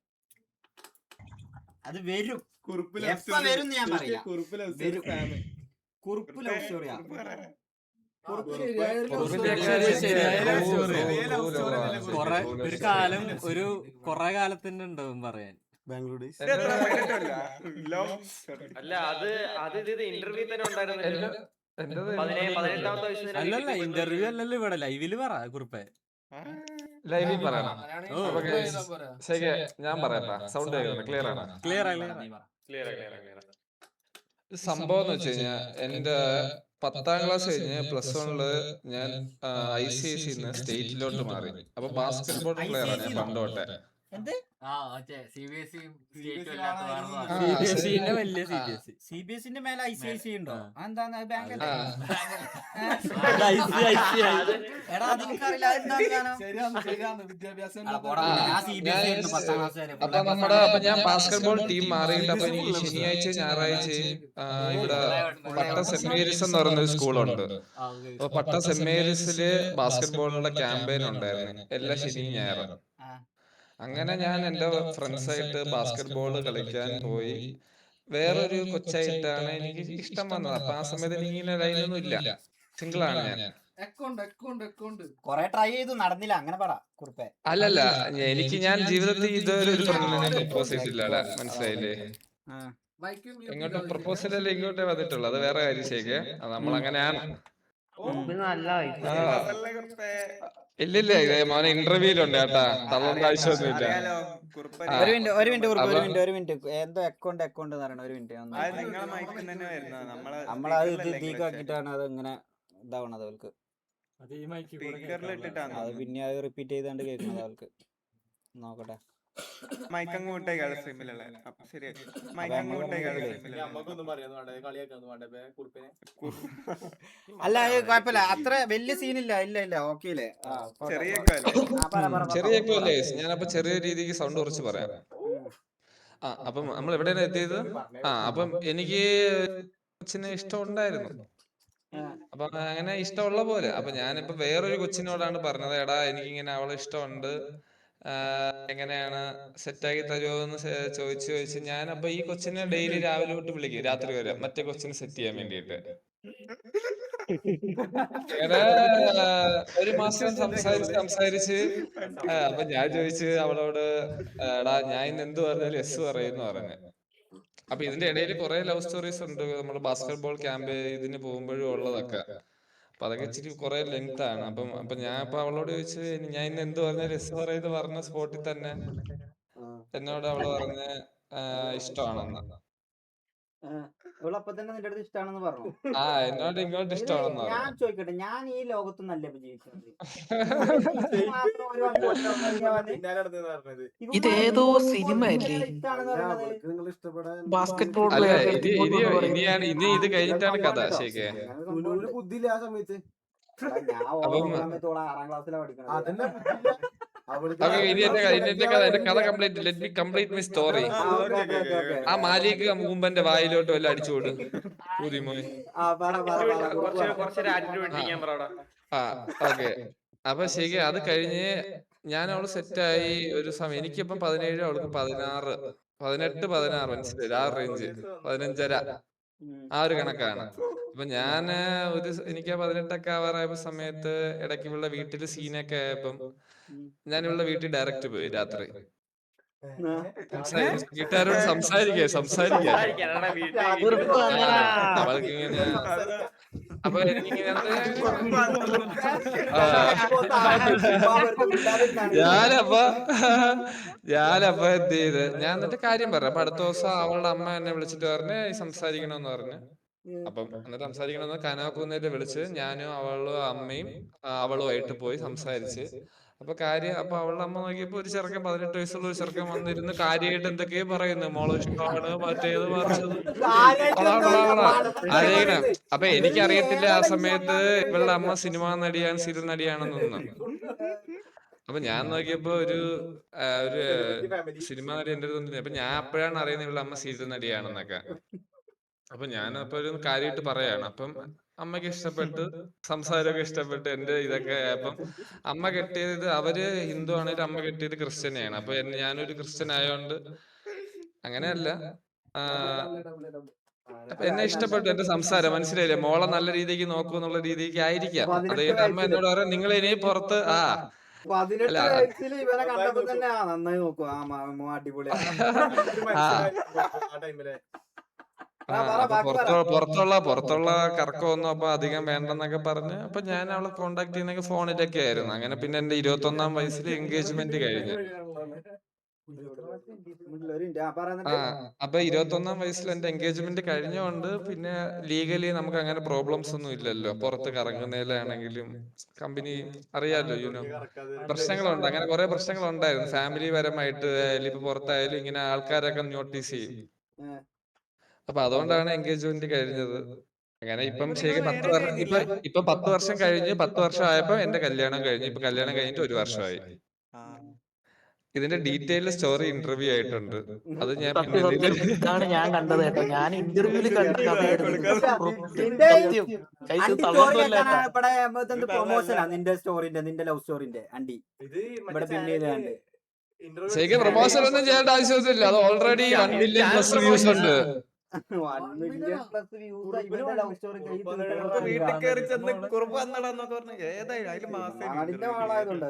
എപ്പ വരും ഞാൻ പറയാം. കുറുപ്പ് ലവ് സ്റ്റോറിയാ. ഒരു കാലം, ഒരു കൊറേ കാലത്തിന്റെ ഉണ്ടാവും പറയാൻ. ബാംഗ്ലൂർ ഡേയ്സ്. അല്ല, അത് ഇന്റർവ്യൂ തന്നെ ഉണ്ടായിരുന്നു. 18ാമത്തെ വയസ്സിൽ അല്ലല്ല ഇന്റർവ്യൂ അല്ലല്ലോ ഇവിടെ ലൈവില് പറ കുറിപ്പേ. ലൈവിൽ പറയണം. അങ്ങനെയാണെങ്കിൽ അപ്പൊ നമുക്ക് guys, ചെയ്താ പോരെ? ശരി ഞാൻ പറയാം. സൗണ്ട് ക്ലിയർ ആണ്. ക്ലിയർ സംഭവം എന്ന് വെച്ച് കഴിഞ്ഞാൽ എന്റെ 10ാം ക്ലാസ് കഴിഞ്ഞ് +1 ഞാൻ ICSE സ്റ്റേറ്റിലോട്ട് മാറി. അപ്പൊ ബാസ്കറ്റ് ബോൾ പ്ലെയർ ആണ് ഞാൻ പണ്ട് തൊട്ടേ. എന്ത് CBSE വലിയ CBSE. CBSE മേലെ ICIC ഉണ്ടോ? എന്താണ് ബാങ്ക്? ആ, എടാ അതെനിക്കറിയില്ല. ശരിയാണ് വിദ്യാഭ്യാസം അപ്പൊ ഞാൻ ബാസ്കറ്റ് ബോൾ ടീം മാറിയിട്ട് അപ്പൊ എനിക്ക് ശനിയാഴ്ച ഞായറാഴ്ചയും ഇവിടെ പട്ട സെന്റ് മേരീസ് എന്ന് പറയുന്ന ഒരു സ്കൂളുണ്ട്. അപ്പൊ പട്ട സെന്റ് മേരീസില് ബാസ്കറ്റ് ബോളിനുള്ള ക്യാമ്പയിൻ ഉണ്ടായിരുന്നു എല്ലാ ശനിയും ഞായറും. അങ്ങനെ ഞാൻ എന്റെ ഫ്രണ്ട്സായിട്ട് ബാസ്കറ്റ് ബോൾ കളിക്കാൻ പോയി. വേറൊരു കൊച്ചായിട്ടാണ് എനിക്ക് ഇഷ്ടം വന്നത്. അപ്പൊ ആ സമയത്ത് എനിക്ക് ഇങ്ങനെ ലൈനൊന്നും ഇല്ല, സിംഗിൾ ആണ് ഞാൻ. കൊറേ ട്രൈ ചെയ്തു, നടന്നില്ല. അങ്ങനെ പറ കുറിപ്പേ. അല്ലല്ല, ഞാൻ ജീവിതത്തിൽ ഇതുവരെ ഒരു പെണ്ണിനെ പ്രപ്പോസ് ചെയ്തില്ല, മനസ്സിലായില്ലേ? ഇങ്ങോട്ട് പ്രപ്പോസൽ അല്ലേ ഇങ്ങോട്ടേ വന്നിട്ടുള്ളൂ, അത് വേറെ കാര്യം. ശരിക്ക് നമ്മളങ്ങനെയാണ്. ഇല്ലില്ല, ഇത് മോനെ ഇന്റർവ്യൂലുണ്ട് കേട്ടാ, തള്ളേണ്ട ആവശ്യമൊന്നുമില്ല. ഒരു മിനിറ്റ് എന്തോ അക്കൗണ്ട് എന്ന് പറയണ. ഒരു മിനിറ്റ്, നമ്മളത് ഇത് ആക്കിയിട്ടാണ് അത് ഇങ്ങനെ ഇതാവണത് അവൾക്ക്. അത് പിന്നെ അത് റിപ്പീറ്റ് ചെയ്താണ്ട് കേൾക്കണത് അവൾക്ക്. നോക്കട്ടെ. അല്ല കുഴപ്പമില്ല, അത്ര വലിയ സീനില്ല. ഇല്ല ഓക്കെ അല്ലേ? ചെറിയൊക്കെ ഞാനപ്പോ ചെറിയ രീതിക്ക് സൗണ്ട് കുറച്ച് പറയാം. അപ്പം നമ്മൾ എവിടെയാണ് എത്തിയത്? അപ്പം എനിക്ക് കൊച്ചിനെ ഇഷ്ടം ഉണ്ടായിരുന്നു. അപ്പൊ അങ്ങനെ ഇഷ്ടമുള്ള പോലെ അപ്പൊ ഞാനിപ്പോ വേറൊരു കൊച്ചിനോടാണ് പറഞ്ഞത്, എടാ എനിക്കിങ്ങനെ അവളെ ഇഷ്ടമുണ്ട്, എങ്ങനെയാണ് സെറ്റാക്കി തരുമോ എന്ന് ചോദിച്ച് ഞാനപ്പൊ ഈ കൊച്ചിനെ ഡെയിലി രാവിലെ തൊട്ട് വിളിക്കും, രാത്രി വരെ മറ്റേ കൊച്ചിനെ സെറ്റ് ചെയ്യാൻ വേണ്ടിയിട്ട്. അങ്ങനെ ഒരു മാസം സംസാരിച്ച് അപ്പൊ ഞാൻ ചോദിച്ചു അവളോട്, എടാ ഞാൻ ഇന്ന് എന്ത് പറഞ്ഞാലും എസ് പറയുന്നു പറഞ്ഞു. അപ്പൊ ഇതിന്റെ ഇടയിൽ കുറെ ലവ് സ്റ്റോറീസ് ഉണ്ട് നമ്മുടെ ബാസ്കറ്റ് ബോൾ ക്യാമ്പ് ഇതിന് പോകുമ്പോഴും ഉള്ളതൊക്കെ. അപ്പൊ അതൊക്കെ ഇച്ചിരി കുറെ ലെങ്ത് ആണ്. അപ്പൊ ഞാൻ ഇപ്പൊ അവളോട് ചോദിച്ചു, ഞാൻ ഇന്ന് എന്ത് പറഞ്ഞാലും എസ് പറയുന്നത് പറഞ്ഞ സ്പോട്ടിൽ തന്നെ എന്നോട് അവള് പറഞ്ഞ ഇഷ്ടമാണെന്ന്. ഇവളപ്പൊ തന്നെ നിന്റെ അടുത്ത് ഇഷ്ടമാണെന്ന് പറഞ്ഞു. എന്നോട് ഇങ്ങോട്ട് ഇഷ്ടമാണെന്ന് ഞാൻ പറഞ്ഞു. ചോദിക്കട്ടെ, ഞാൻ ഈ ലോകത്തൊന്നല്ല ഇപ്പൊ ജീവിക്കുന്നത്. ഇതേതോ സിനിമ അല്ലേ? ബാസ്കറ്റ് ബോൾ അല്ല, ഇനി ഇത് കഴിഞ്ഞിട്ടാണ് കഥ. ശരിക്ക് ബുദ്ധിയില്ല ആ സമയത്ത്. ഞാൻ സമയത്ത് 6ാം ക്ലാസ്സിലാണ് പഠിക്കുന്നത്. കഥ കംപ്ലീറ്റ് മൈ സ്റ്റോറി. ആ മാലിക് മുമ്പന്റെ വായിലോട്ട് വല്ല അടിച്ചുകൊടു ഊതിമോയ്. ഓക്കെ. അപ്പൊ ശരി, അത് കഴിഞ്ഞ് ഞാൻ അവള് സെറ്റായി ഒരു സമയം. എനിക്കിപ്പം 17, അവൾക്ക് 16, 18, 16, മനസ്സിലായി ആ റേഞ്ച്, 15.5 ആ ഒരു കണക്കാണ്. അപ്പൊ ഞാന് എനിക്ക് 18 ആവാറായപ്പോ സമയത്ത് ഇടയ്ക്ക് ഇവളുടെ വീട്ടില് സീനൊക്കെ ആയപ്പം ഞാൻ ഇവളുടെ വീട്ടിൽ ഡയറക്റ്റ് പോയി രാത്രി. വീട്ടുകാരോട് സംസാരിക്കാൻ അവൾക്കിങ്ങനെ. അപ്പൊ ഞാനപ്പൊ എന്ത് ചെയ്ത്, ഞാൻ എന്നിട്ട് കാര്യം പറഞ്ഞു. അപ്പൊ അടുത്ത ദിവസം അവളുടെ അമ്മ എന്നെ വിളിച്ചിട്ട് പറഞ്ഞ് സംസാരിക്കണമെന്ന് പറഞ്ഞു. അപ്പം എന്നിട്ട് സംസാരിക്കണമെന്ന് കനകക്കുന്നേറ്റ് വിളിച്ച് ഞാനും അവളും അമ്മയും അവളുമായിട്ട് പോയി സംസാരിച്ച്. അപ്പൊ അവളുടെ അമ്മ നോക്കിയപ്പോ ഒരു ചെറുക്കൻ, 18 വയസ്സുള്ള ഒരു ചെറുക്കൻ വന്നിരുന്ന് കാര്യമായിട്ട് എന്തൊക്കെയോ പറയുന്നു, മോളെ ഇഷ്ടമാണ്, മറ്റേത് മറിച്ചത് ആരെയാണ്. അപ്പൊ എനിക്കറിയത്തില്ല ആ സമയത്ത് ഇവളുടെ അമ്മ സിനിമാ നടിയാണ്, സീരിയൽ നടിയാണെന്നൊന്നും. അപ്പൊ ഞാൻ നോക്കിയപ്പോ ഒരു സിനിമ നടി എന്റെ അടുത്ത്. അപ്പൊ ഞാൻ അപ്പോഴാണ് അറിയുന്നത് ഇവളുടെ അമ്മ സീരിയൽ നടിയാണെന്നൊക്കെ. അപ്പൊ ഞാനപ്പൊ ഒരു കാര്യമായിട്ട് പറയാണ്. അപ്പം അമ്മയ്ക്ക് ഇഷ്ടപ്പെട്ട്, സംസാരമൊക്കെ ഇഷ്ടപ്പെട്ട്, എന്റെ ഇതൊക്കെ. അപ്പം അമ്മ കെട്ടിയത്, അവര് ഹിന്ദു ആണെങ്കിലും അമ്മ കെട്ടിയത് ക്രിസ്ത്യനെയാണ്. അപ്പൊ ഞാനൊരു ക്രിസ്ത്യൻ ആയതുകൊണ്ട് അങ്ങനെയല്ല, അപ്പൊ എന്നെ ഇഷ്ടപ്പെട്ടു, എന്റെ സംസാരം മനസ്സിലായില്ലേ, മോളെ നല്ല രീതിക്ക് നോക്കൂ എന്നുള്ള രീതിക്ക് ആയിരിക്കാം. അത് അമ്മ എന്നോട് പറയാം, നിങ്ങൾ ഇനി പുറത്ത് 18 വയസ്സിൽ ഇവനെ കണ്ടപ്പോ തന്നെ നന്നായി നോക്കും, അടിപൊളിയാണ്. പുറത്തുള്ള കറക്കമൊന്നും അപ്പൊ അധികം വേണ്ടെന്നൊക്കെ പറഞ്ഞ് അപ്പൊ ഞാൻ അവളെ കോണ്ടാക്ട് ചെയ്യുന്നൊക്കെ ഫോണിലൊക്കെ ആയിരുന്നു. അങ്ങനെ പിന്നെ എന്റെ 21-ാം വയസ്സിൽ എൻഗേജ്മെന്റ് കഴിഞ്ഞു. അപ്പൊ 21-ാം വയസ്സിൽ എന്റെ എൻഗേജ്മെന്റ് കഴിഞ്ഞുകൊണ്ട് പിന്നെ ലീഗലി നമുക്ക് അങ്ങനെ പ്രോബ്ലംസ് ഒന്നും ഇല്ലല്ലോ. പുറത്ത് കറങ്ങുന്നതിലാണെങ്കിലും കമ്പനി അറിയാലോ, പ്രശ്നങ്ങളുണ്ട്. അങ്ങനെ കുറെ പ്രശ്നങ്ങളുണ്ടായിരുന്നു ഫാമിലി പരമായിട്ട്. ഇപ്പൊ പുറത്തായാലും ഇങ്ങനെ ആൾക്കാരൊക്കെ നോട്ടീസ് ചെയ്യും. അപ്പൊ അതുകൊണ്ടാണ് എൻഗേജ്മെന്റ് കഴിഞ്ഞത്. അങ്ങനെ ഇപ്പം ശരി 10 വർഷം കഴിഞ്ഞ് 10 വർഷം ആയപ്പോ എന്റെ കല്യാണം കഴിഞ്ഞു. ഇപ്പൊ കല്യാണം കഴിഞ്ഞിട്ട് 1 വർഷമായി. ഇതിന്റെ ഡീറ്റെയിൽ സ്റ്റോറി ഇന്റർവ്യൂ ആയിട്ടുണ്ട്. അത് ഞാൻ പിന്നെ ഇതാണ് ഞാൻ കണ്ടത് കേട്ടോ. ഞാൻ ഇന്റർവ്യൂല് കണ്ട കഥയായിരുന്നു. പ്രൊമോഷനാ നിന്റെ സ്റ്റോറിന്റെ, നിന്റെ ലവ് സ്റ്റോറിന്റെ അണ്ടി ഇവിടെ പിന്നെ ചെയ്താണ്ട്. ശരിക്കും പ്രൊമോഷൻ ഒന്നും ചെയ്യേണ്ട ആവശ്യമൊന്നുമില്ല. അത് ഓൾറെഡി 1 മില്യൺ പ്ലസ് വ്യൂസ് ഉണ്ട്. 1 മില്യൺ പ്ലസ് വ്യൂസ് ഇവന്റെ ലവ് സ്റ്റോറി വീട്ടിൽ കയറി ചെന്ന് കുറുപ്പ് വന്നടാന്നൊക്കെ പറഞ്ഞു. ഏതായാലും അതില് മാസം നാടിന്റെ ആളായതുകൊണ്ട്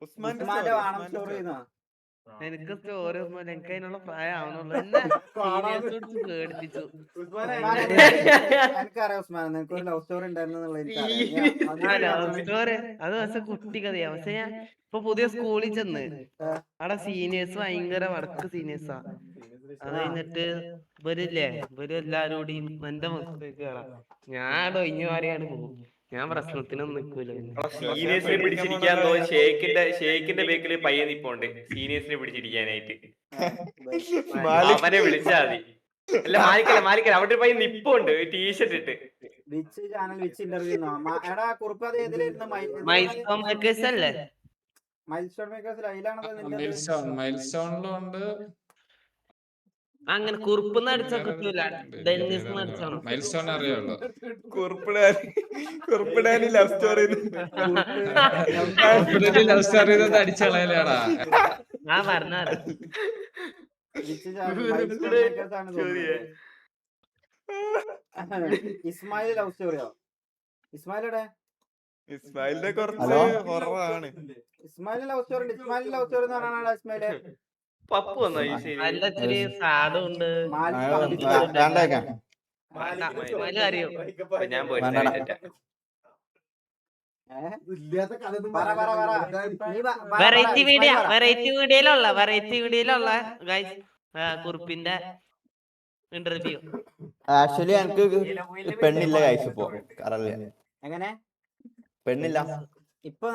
ഉസ്മാന്റെ വാണം സ്റ്റോറി ചെയ്യുന്ന എനിക്ക് സ്റ്റോറി ഒന്നും എനിക്ക് അതിനുള്ള പ്രായം ആവണുള്ളൂ. എന്നെ പേടിപ്പിച്ചു. എനിക്കറിയാം ഉസ്മാൻ, നിനക്ക് ഒരു ലവ് സ്റ്റോറി ഉണ്ടായിരുന്നു സ്റ്റോറി അത് പക്ഷെ കുട്ടി കഥയാ. പക്ഷെ ഞാൻ ഇപ്പൊ പുതിയ സ്കൂളിൽ ചെന്ന് അവിടെ സീനിയേഴ്സ് ഭയങ്കര വടക്ക് സീനിയേഴ്സാ. അത് കഴിഞ്ഞിട്ട് ഇവര് എല്ലാരും കൂടി എന്റെ മുഖത്തേക്ക് കയറാം. ഞാൻ ഒഴിഞ്ഞു മാറിയാണ് പോകും. ഞാൻ പ്രശ്നത്തിനൊന്നും നിൽക്കൂല. സീനിയേഴ്സിനെ പിടിച്ചിരിക്കാൻ ഷേക്കിന്റെ ബേക്കില് പയ്യെ നിപ്പോണ്ട് സീനിയേഴ്സിനെ പിടിച്ചിരിക്കാനായിട്ട്. അവനെ വിളിച്ചാ മതി. അല്ല മാലിക്കല അവിടെ ഒരു പയ്യൻ നിപ്പുണ്ട് ടീഷർട്ട് ഇട്ട്. വിച്ച് ചാനൽ വിച്ച് ഇന്റർവ്യൂ എടാ കുറുപ്പ് അത് ഏതിലായിരുന്നു? മൈൽസ്റ്റോൺ മേക്കേഴ്സ് അല്ലേ? മൈൽസ്റ്റോൺ മേക്കേഴ്സിൽ അതിലാണത്. മൈൽസ്റ്റോണിലും ഉണ്ട്. അങ്ങനെ കുറുപ്പ് അടിച്ചാ കിട്ടൂല. ഡെന്നിസ് അടിച്ചാണ് മൈൽസ്റ്റോൺ അറിയാമല്ലോ. കുറുപ്പിടാനി ലവ് സ്റ്റോറി ലവ് സ്റ്റോറി അടിച്ചു കളയലാടാ. ഞാൻ പറഞ്ഞാ ഇസ്മായിൽ ലവ് സ്റ്റോറിയോ? ഇസ്മായിലടെ ഇസ്മായിലിന്റെ കുറച്ച് കുറവാണ്. ഇസ്മായിൽ ലവ് സ്റ്റോറി ഉണ്ട്. ഇസ്മായിൽ ലവ് സ്റ്റോറി എന്ന് പറഞ്ഞാണ് ഇസ്മായില് പപ്പു വന്നോ ഈ നല്ല ഇച്ചിരി സാധും ഉണ്ട്. അറിയോ ഞാൻ പോയിട്ട് വെറൈറ്റി മീഡിയയിലുള്ള ഗൈസ് കുറുപ്പിന്റെ ഇന്റർവ്യൂ. ആക്ച്വലി എനിക്ക് പെണ്ണില്ല ഗൈസ്. ഇപ്പൊ എങ്ങനെ പെണ്ണില്ല? ഇപ്പൊ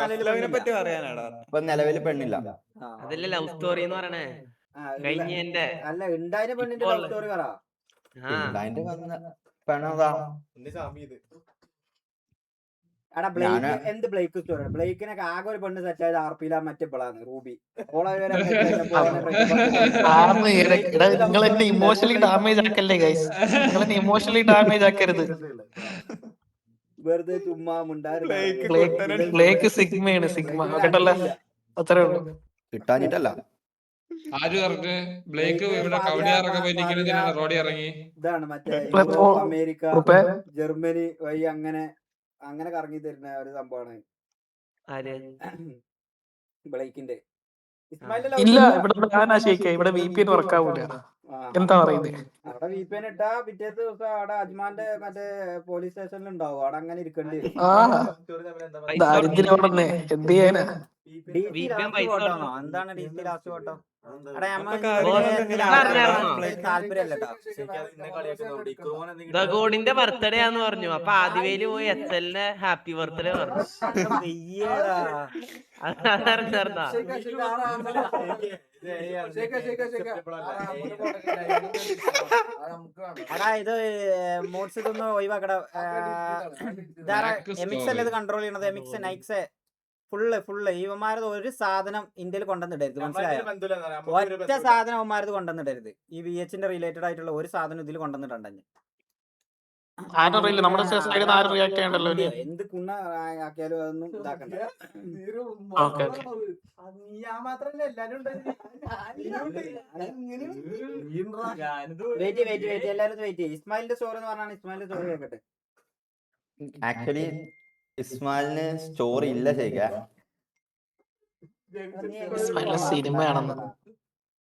പറ്റി പറയാനാടാ. ഇപ്പൊ നിലവില് പെണ്ണില്ല. അതല്ലേ ലവ് സ്റ്റോറി എന്ന് പറയണേ. കഴിഞ്ഞ അല്ല ഉണ്ടായ പെണ്ണിന്റെ ലവ് സ്റ്റോറി പറ. പെണ്ണതാ എടാ ബ്ലേക്ക് എന്ത് ബ്ലേക്ക് സ്റ്റോറി? ബ്ലേക്കിനൊക്കെ ആകെ ഒരു പെണ്ണ് സെറ്റ് ആയത് ആർപിയില മറ്റേപ്പോഴാണ് റൂബി. നിങ്ങൾ എന്നെ ഇമോഷണലി ഡാമേജ് ആക്കല്ലേ ഗൈസ്. നിങ്ങൾ എന്നെ ഇമോഷണലി ഡാമേജ് ആക്കരുത്. വെറുതെ ചുമ്മാ ബ്ലേക്ക് സിഗ്മയാണ്. സിഗ്മ കേട്ടല്ലോ, അത്രേ ഉള്ളൂ. കിട്ടാഞ്ഞിട്ടല്ല. ആര് പറഞ്ഞു ബ്ലേക്ക് ഇവിടെ കവടിയാറൊക്കെ പോയി നിൽക്കുന്നതിനാണ് റോഡിൽ ഇറങ്ങി? ഇതാണ് മറ്റേ അമേരിക്ക ജർമ്മനി വഴി അങ്ങനെ അങ്ങനെ കറങ്ങി തരുന്ന ഒരു സംഭവമാണ് ബ്ലേക്കിന്റെ. ഇല്ല ഇവിടെ VPN വർക്കാവൂല. എന്താ പറയുന്നത്? അവിടെ VPN ഇട്ടാ പിറ്റേത്തെ ദിവസം അവിടെ അജ്മാന്റെ മറ്റേ പോലീസ് സ്റ്റേഷനിൽ ഉണ്ടാവും. അവിടെ അങ്ങനെ ഇരിക്കേണ്ടി വരും. എന്ത് ചെയ്യാനാ? എന്താണ് DC ലാസ്റ്റ് ഫോട്ടോ? ഗോഡിന്റെ ബർത്ത്ഡേ ആന്ന് പറഞ്ഞു. അപ്പൊ ആദ്യവേല് പോയി SLന്റെ ഹാപ്പി ബർത്ത്ഡേ പറഞ്ഞു. അതറിഞ്ഞാ എടാ ഇത് മോഡ്സ് ഇതൊന്ന് ഒഴിവാക്കടാ. എമിക്സ് അല്ലേ ഇത് കൺട്രോൾ ചെയ്യണത്? എമിക്സ് നൈക്സ് ഫുള്ള് ഇവന്മാരത് ഒരു സാധനം ഇന്ത്യയിൽ കൊണ്ടുവന്നിടരുത്. മനസ്സിലായോ? ഒറ്റ സാധനം അവന്മാരത് കൊണ്ടുവന്നിടരുത്. ഈ VHന്റെ റിലേറ്റഡ് ആയിട്ടുള്ള ഒരു സാധനം ഇതിൽ കൊണ്ടുവന്നിട്ടുണ്ടെങ്കിൽ എന്ത് കുണ്ണ ആക്കിയാലും അതൊന്നും ഇതാക്കണ്ട. വെയിറ്റ് എല്ലാരും വെയിറ്റ്. ഇസ്മായിലിന്റെ സ്റ്റോറി എന്ന് പറഞ്ഞാണ്. ഇസ്മായിലിന്റെ സ്റ്റോറി കേൾക്കട്ടെ. ആക്ച്വലി ഇസ്മായിലിന് സ്റ്റോറി ഇല്ല. ശരിക്ക നല്ല സിനിമയാണെന്ന്.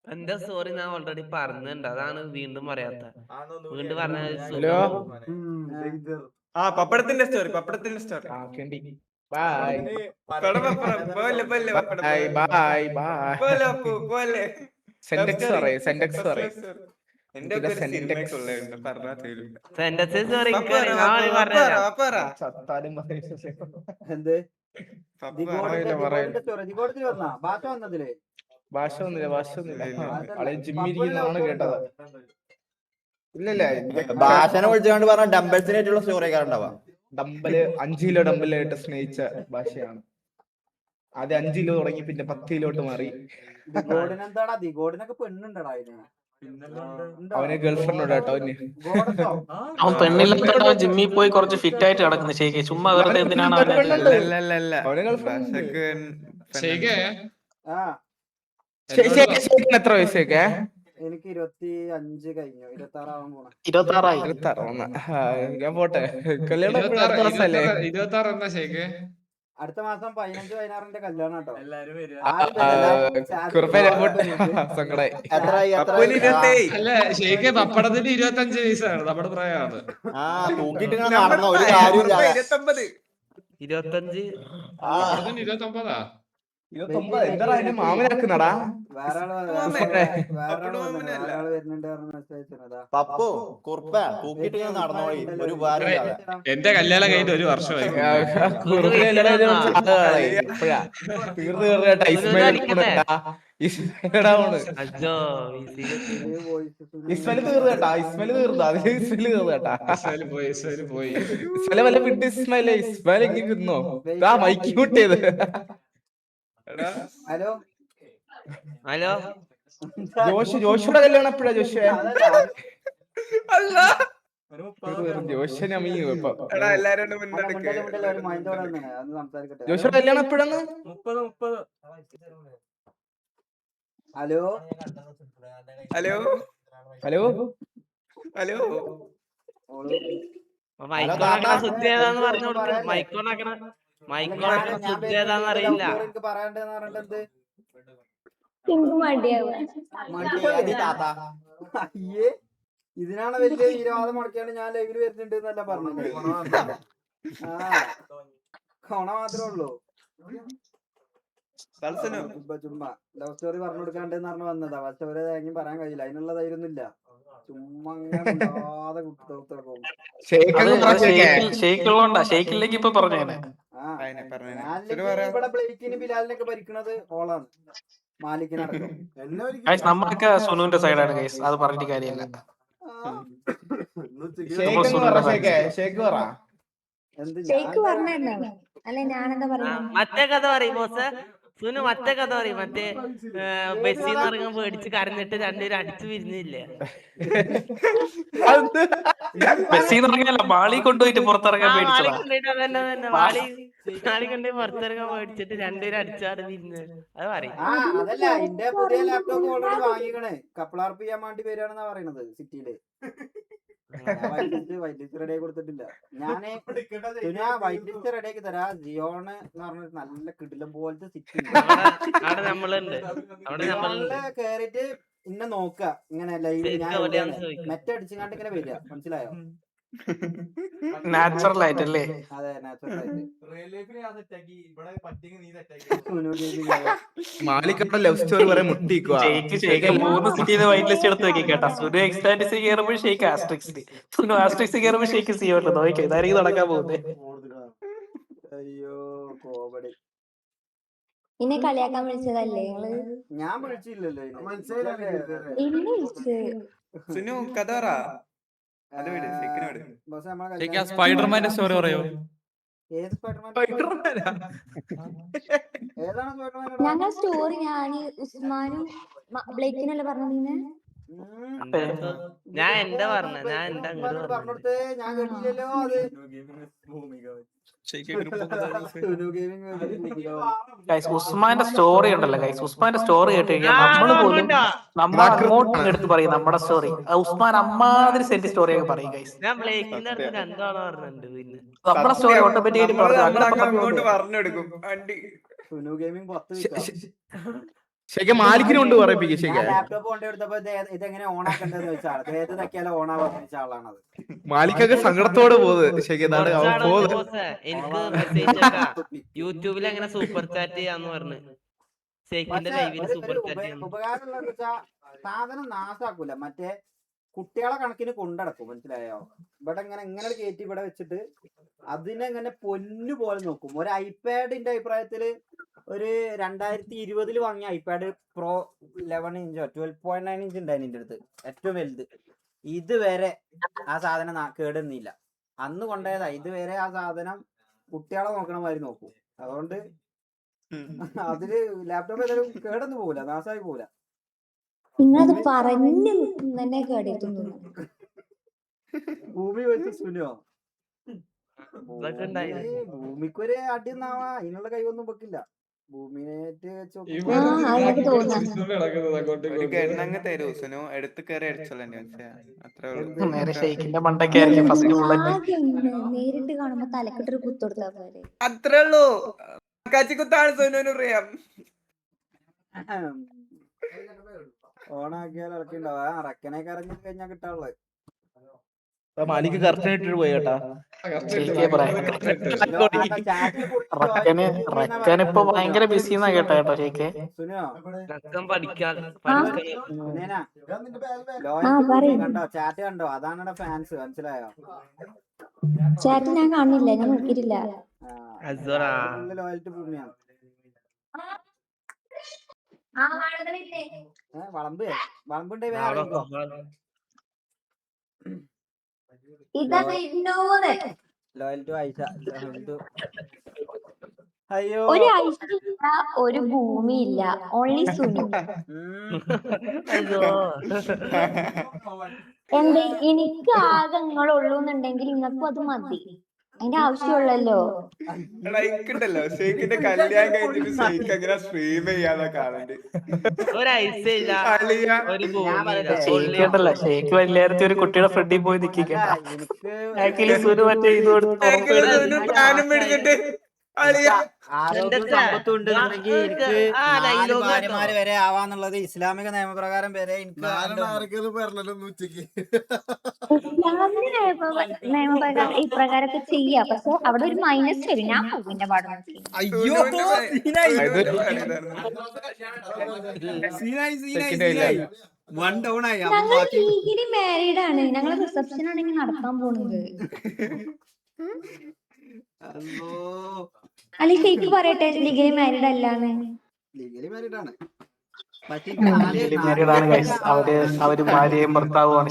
എന്റെ സ്റ്റോറി ഞാൻ ഓൾറെഡി പറഞ്ഞിട്ടുണ്ട്, അതാണ് വീണ്ടും പറയാത്ത. വീണ്ടും പറഞ്ഞ ഹലോ പപ്പടത്തിന്റെ സ്റ്റോറി ബൈ ബൈ സെന്റെക്സ് പറയ് സെന്റൻസ് സ്റ്റോറി ചത്താലും എന്ത് ഭാഷ ഒന്നുമില്ല ആളെ ജിമ്മിരിക്കുന്നതാണ് കേട്ടത്. ഇല്ലല്ല ഭാഷനെ വിളിച്ചുകൊണ്ട് പറഞ്ഞ ഡംബൽസിനായിട്ടുള്ള സ്റ്റോറി ഒക്കെ ഉണ്ടാവാ. ഡമ്പല് 5 കിലോ ഡമ്പലായിട്ട് സ്നേഹിച്ച ഭാഷയാണ്. ആദ്യം 5 കിലോ തുടങ്ങി പിന്നെ 10 കിലോട്ട് മാറി. എന്താടാ ദിഗോഡിനൊക്കെ പെണ്ണുണ്ടടാ അതിന്. അവന് ഗേൾഫ്രണ്ട് കേട്ടോ അവൻ പെണ്ണില്ലാത്ത ജിമ്മിൽ പോയി കുറച്ച് ഫിറ്റ് ആയിട്ട് കിടക്കുന്നു ശരിക്കും. ചുമ്മാ വെറുതെ എന്തിനാണ് അവന് ഗേൾഫ്രണ്ട്. എത്ര വയസ്സൊക്കെ? എനിക്ക് 25 കഴിഞ്ഞു, 26 ആവാൻ പോണ. 26 ഞാൻ പോട്ടെ. കല്യാണം അടുത്ത മാസല്ലേ? 26 എന്നാ ശേഖേ? അടുത്ത മാസം 15-16 കല്യാണം കേട്ടോ. സങ്കടായി. അല്ല ശേഖേ പപ്പടത്തിന് 25 വയസ്സാണ് നമ്മുടെ പ്രായമാണ്. 25 29 എന്താ അതിന്റെ മാമനാക്കുന്നടാ? എന്റെ കല്യാണം കഴിഞ്ഞിട്ട് 1 വർഷമായി. ഹലോ ഹലോ ജോഷിയുടെ കല്യാണം എപ്പോഴാ? ജോഷിനെ ജോഷിയുടെ കല്യാണം എപ്പോഴാണ്? 30. ഹലോ ഹലോ ഹലോ ഹലോ മൈക്കോണാക്കണ സുദ്ധി ഏതാന്ന് പറഞ്ഞു കൊടുക്ക. മൈക്കോണാക്കണ സുദ്ധി ഏതാന്ന് അറിയില്ല. പറയണ്ടെന്ന് പറഞ്ഞിട്ട് അയ്യേ, ഇതിനാണ് വലിയ വീരവാദം മുടക്കിയാണ് ഞാൻ ലൈവില് വരുന്നുണ്ട് എന്നല്ല പറഞ്ഞത്. കൊണ മാത്രമേ ഉള്ളൂ. ചുമ്മാ ലവ് സ്റ്റോറി പറഞ്ഞു കൊടുക്കാണ്ടെന്ന് പറഞ്ഞ് വന്നതാ. പക്ഷെ ഒരു ധൈര്യം പറയാൻ കഴിയില്ല, അതിനുള്ള ധൈര്യം ഒന്നും ഇല്ല. ചുമ്മാ ഇവിടെ ബ്ലേക്കിന് ബിലാലിനൊക്കെ ഭരിക്കണത് ഓളാണ്, മാലിക്കിനടക്കം. നമ്മളൊക്കെ സുനുവിന്റെ സൈഡാണ് ഗൈസ്, അത് പറഞ്ഞിട്ട് കാര്യമില്ല. മറ്റേ കഥ പറയും ബോസ്. സുനു മറ്റേ കഥ പറയും. മറ്റേ ബസ്സിന്ന് ഇറങ്ങാൻ പേടിച്ച് കരഞ്ഞിട്ട് രണ്ടുപേരും അടിച്ചു പിരിഞ്ഞില്ലേ? ബസ്സിന്ന് ഇറങ്ങിയല്ല, മാളി കൊണ്ടുപോയിട്ട് പുറത്തിറങ്ങാൻ പേടിച്ചതാ. മാളി കൊണ്ടുപോയി പുറത്തിറങ്ങാൻ പേടിച്ചിട്ട് രണ്ടുപേരും അടിച്ചാട് പിരിഞ്ഞ്. അത് പറയും. അതല്ല, എന്റെ പുതിയ ലാപ്ടോപ്പ് ഓൾറെഡി വാങ്ങിക്കണേ. കപ്പിളാർപ്പ് ചെയ്യാൻ വേണ്ടി വരികയാണെന്നാ പറയണത് സിറ്റിയില്. വൈറ്റ് ലിസ്റ്റ് റെഡി ആക്കി കൊടുത്തിട്ടില്ല. ഞാന് വൈറ്റ് ലിസ്റ്റ് റെഡി ആക്കി തരാ. ജിയോണ് എന്ന് പറഞ്ഞ നല്ല കിടിലം പോലത്തെ സിറ്റി കേറിട്ട് ഇന്നെ നോക്ക ഇങ്ങനെ ലൈവ്. ഞാൻ മെറ്റ അടിച്ചുകൊണ്ട് ഇങ്ങനെ വരിക, മനസ്സിലായോ? നാച്ചുറൽ ആയിട്ടല്ലേ? അതെ, നാച്ചുറൽ ആയിട്ട്. മാലിക്കയുടെ ലവ് സ്റ്റോറി പറയാൻ മുട്ടിക്കുക. 3 സിറ്റിന്ന് വൈറ്റ് ലിസ്റ്റ് എടുത്ത് വെക്കി കേട്ടാ. സുനു എക്സ്റ്റാൻഡിസ് കയറുമ്പോൾ ഷെയ്ക്ക് ആസ്ട്രിക്സ്, സുനു ആസ്ട്രിക്സ് കയറുമ്പോൾ ഷെയ്ക്ക് സിയോട്ട്. നോക്കിയോ, ഇതായിരിക്കും നടക്കാൻ പോകുന്നത്. അയ്യോ കോമഡി. ഇന്നെ കളിയാക്കാൻ വിളിച്ചതല്ലേ നിങ്ങള്? ഞാൻ വിളിച്ചില്ലല്ലോ. സുനു കഥ പറ. സ്പൈഡർമാന്റെ സ്റ്റോറി പറയോ? ഏത് സ്പൈഡർമാൻ? ഏതാണ് സ്പൈഡർമാൻ? ഞങ്ങൾ സ്റ്റോറി ഞാന് ഉസ്മാനും ബ്ലേക്കിനല്ലേ പറഞ്ഞത്? ഞാൻ എന്താ പറഞ്ഞ? ഞാൻ എന്താ പറഞ്ഞോടത്ത് ഞാൻ കേട്ടില്ലല്ലോ. അത് ഉസ്മാന്റെ സ്റ്റോറി ഉണ്ടല്ലോ ഗൈസ്, ഉസ്മാന്റെ സ്റ്റോറി കേട്ട് കഴിഞ്ഞാൽ നമ്മള് പോലും അങ്ങോട്ടും എടുത്ത് പറയും നമ്മുടെ സ്റ്റോറി. ഉസ്മാൻ അമ്മാതിരി സെന്റ് സ്റ്റോറി ഒക്കെ പറയും ഗൈസ്. ഞാൻ ബ്ലേക്കിന്റെ അടുത്ത് രണ്ടാളോ പറഞ്ഞിട്ടുണ്ട്. പിന്നെ നമ്മുടെ സ്റ്റോറി ഓട്ടോമാറ്റിക്കായിട്ട് അങ്ങോട്ട് പറഞ്ഞെടുക്കും. സുനു ഗെയിമിംഗ് 10 വിൽക്കാം. ശരിക്കും മാലിക്കിനെ കൊണ്ട് പറയിപ്പിക്കും. ശരിക്കും ലാപ്ടോപ്പ് കൊണ്ടെടുത്തപ്പോ ഇതെങ്ങനെ ഓൺ ആക്കേണ്ടതെന്ന് വെച്ചാൽ ഏത് തക്കിയാലും ഓൺ ആവാന്ന് വെച്ച ആളാണത്. മാലിക്കൊക്കെ സങ്കടത്തോടെ പോകുന്നത്. ശരിക്കും എനിക്ക് മെസ്സേജ് യൂട്യൂബിൽ എങ്ങനെ സൂപ്പർ ചാറ്റ് ചെയ്യാന്ന് പറഞ്ഞു. ഷെയ്ഖിന്റെ ലൈവിൽ സൂപ്പർ ചാറ്റ് ഉപകാരമുള്ള സാധനം നാശാക്കൂല, മറ്റേ കുട്ടികളെ കണക്കിന് കൊണ്ടടക്കും. മനസ്സിലായോ? ഇവിടെ ഇങ്ങനെ കയറ്റി ഇവിടെ വെച്ചിട്ട് അതിനെ ഇങ്ങനെ പൊന്നു പോലെ നോക്കും. ഒരു ഐപാഡിന്റെ അഭിപ്രായത്തില് ഒരു 2020 വാങ്ങിയ ഐപാഡ് പ്രോ 11 ഇഞ്ചോ 12.9 ഇഞ്ച് ഉണ്ടായിരുന്നു എന്റെ അടുത്ത്, ഏറ്റവും വലുത്. ഇതുവരെ ആ സാധനം കേടുന്നില്ല. അന്ന് കൊണ്ടുപോയതാ. ഇതുവരെ ആ സാധനം കുട്ടികളെ നോക്കണ മാതിരി നോക്കും. അതുകൊണ്ട് അതില് ലാപ്ടോപ്പ് ഏതായാലും കേടൊന്നും പോകൂല, നാശമായി പോകൂല. നിങ്ങളത് പറഞ്ഞു തന്നെ കേടെത്തുന്നു. ഭൂമി വെച്ച് സുനോ ഭൂമിക്കൊരു അടിയൊന്നാവാ അതിനുള്ള കൈവൊന്നും വെക്കില്ല. ഭൂമിനേറ്റ് വെച്ച് ഗണ്ണങ്ങ് തരൂ സുനു, എടുത്ത് കയറി അടിച്ചോളൂ. നേരിട്ട് കാണുമ്പോ തലക്കെട്ടൊരു കുത്തൊടുത്താ പോലെ. അത്രേ ഉള്ളൂ. കുത്താണ് സുനുവിന് അറിയാം. ഓണാക്കിയാൽ ഇറക്കിണ്ടാവാ. റക്കനൊക്കെ ഇറങ്ങി കഴിഞ്ഞാൽ കിട്ടാനുള്ളത്. മാലിക്ക് കറക്റ്റായിട്ട് പോയി കേട്ടാ. ഇപ്പൊ ഭയങ്കര ബിസി എന്നാ കേട്ടോ ഷെയ്ഖേ. കണ്ടോ ചാറ്റ് കണ്ടോ? അതാണ് ഫാൻസ്. മനസ്സിലായോ? ചാറ്റ് ഞാൻ കാണില്ല, ഞാൻ നോക്കിയിട്ടില്ല. ലോയൽറ്റി ഭൂമിയാണ്. വളമ്പുണ്ടേ ലോയൽറ്റി ആയിഷ. അയ്യോ ഒരു ഐശ്വര്യ ഒരു ഭൂമിയില്ല, ഓൺലി സുനു. എന്ത് എനിക്ക് ആകെ നിങ്ങളുള്ളൂ എന്നുണ്ടെങ്കിൽ നിങ്ങൾക്കും അത് മതി. അതിന്റെ ആവശ്യമുള്ളല്ലോ. ണ്ടല്ലോ ഷെയ്ഖിന്റെ കല്യാണം കഴിഞ്ഞിട്ട് ഷെയ്ഖ് എങ്ങനെ സ്ട്രീം ചെയ്യാതെ കാണണ്ട്. ഷെയ്ഖ് വലിയ ഒരു കുട്ടിയുടെ ഫ്രണ്ടിൽ പോയി നിൽക്കിക്കണ്ട. ആരോഗ്യവും സമ്പത്തും ഉണ്ടെന്നുണ്ടെങ്കിൽ എനിക്ക് 4 ഭാര്യമാര് വരെ ആവാന്നുള്ളത് ഇസ്ലാമിക നിയമപ്രകാരം വരെ എനിക്ക് നിയമപ്രകാരം ഇപ്രകാരമൊക്കെ ചെയ്യാം. പക്ഷെ അവിടെ ഒരു മൈനസ് വരും. ഞാൻ പൂവിന്റെ പാടും. ഞങ്ങൾ ലീഗലി മാരീഡ് ആണ്. ഞങ്ങളെ റിസപ്ഷൻ ആണ് ഇനി നടക്കാൻ പോകുന്നത്. അല്ല ഷെയ്ഖ് പറയട്ടെ ലീഗലി മാരീഡ് അല്ലാന്ന്. ലീഗലി മാരീഡ് ആണ്. അവര് ഭാര്യയും ഭർത്താവുമാണ്.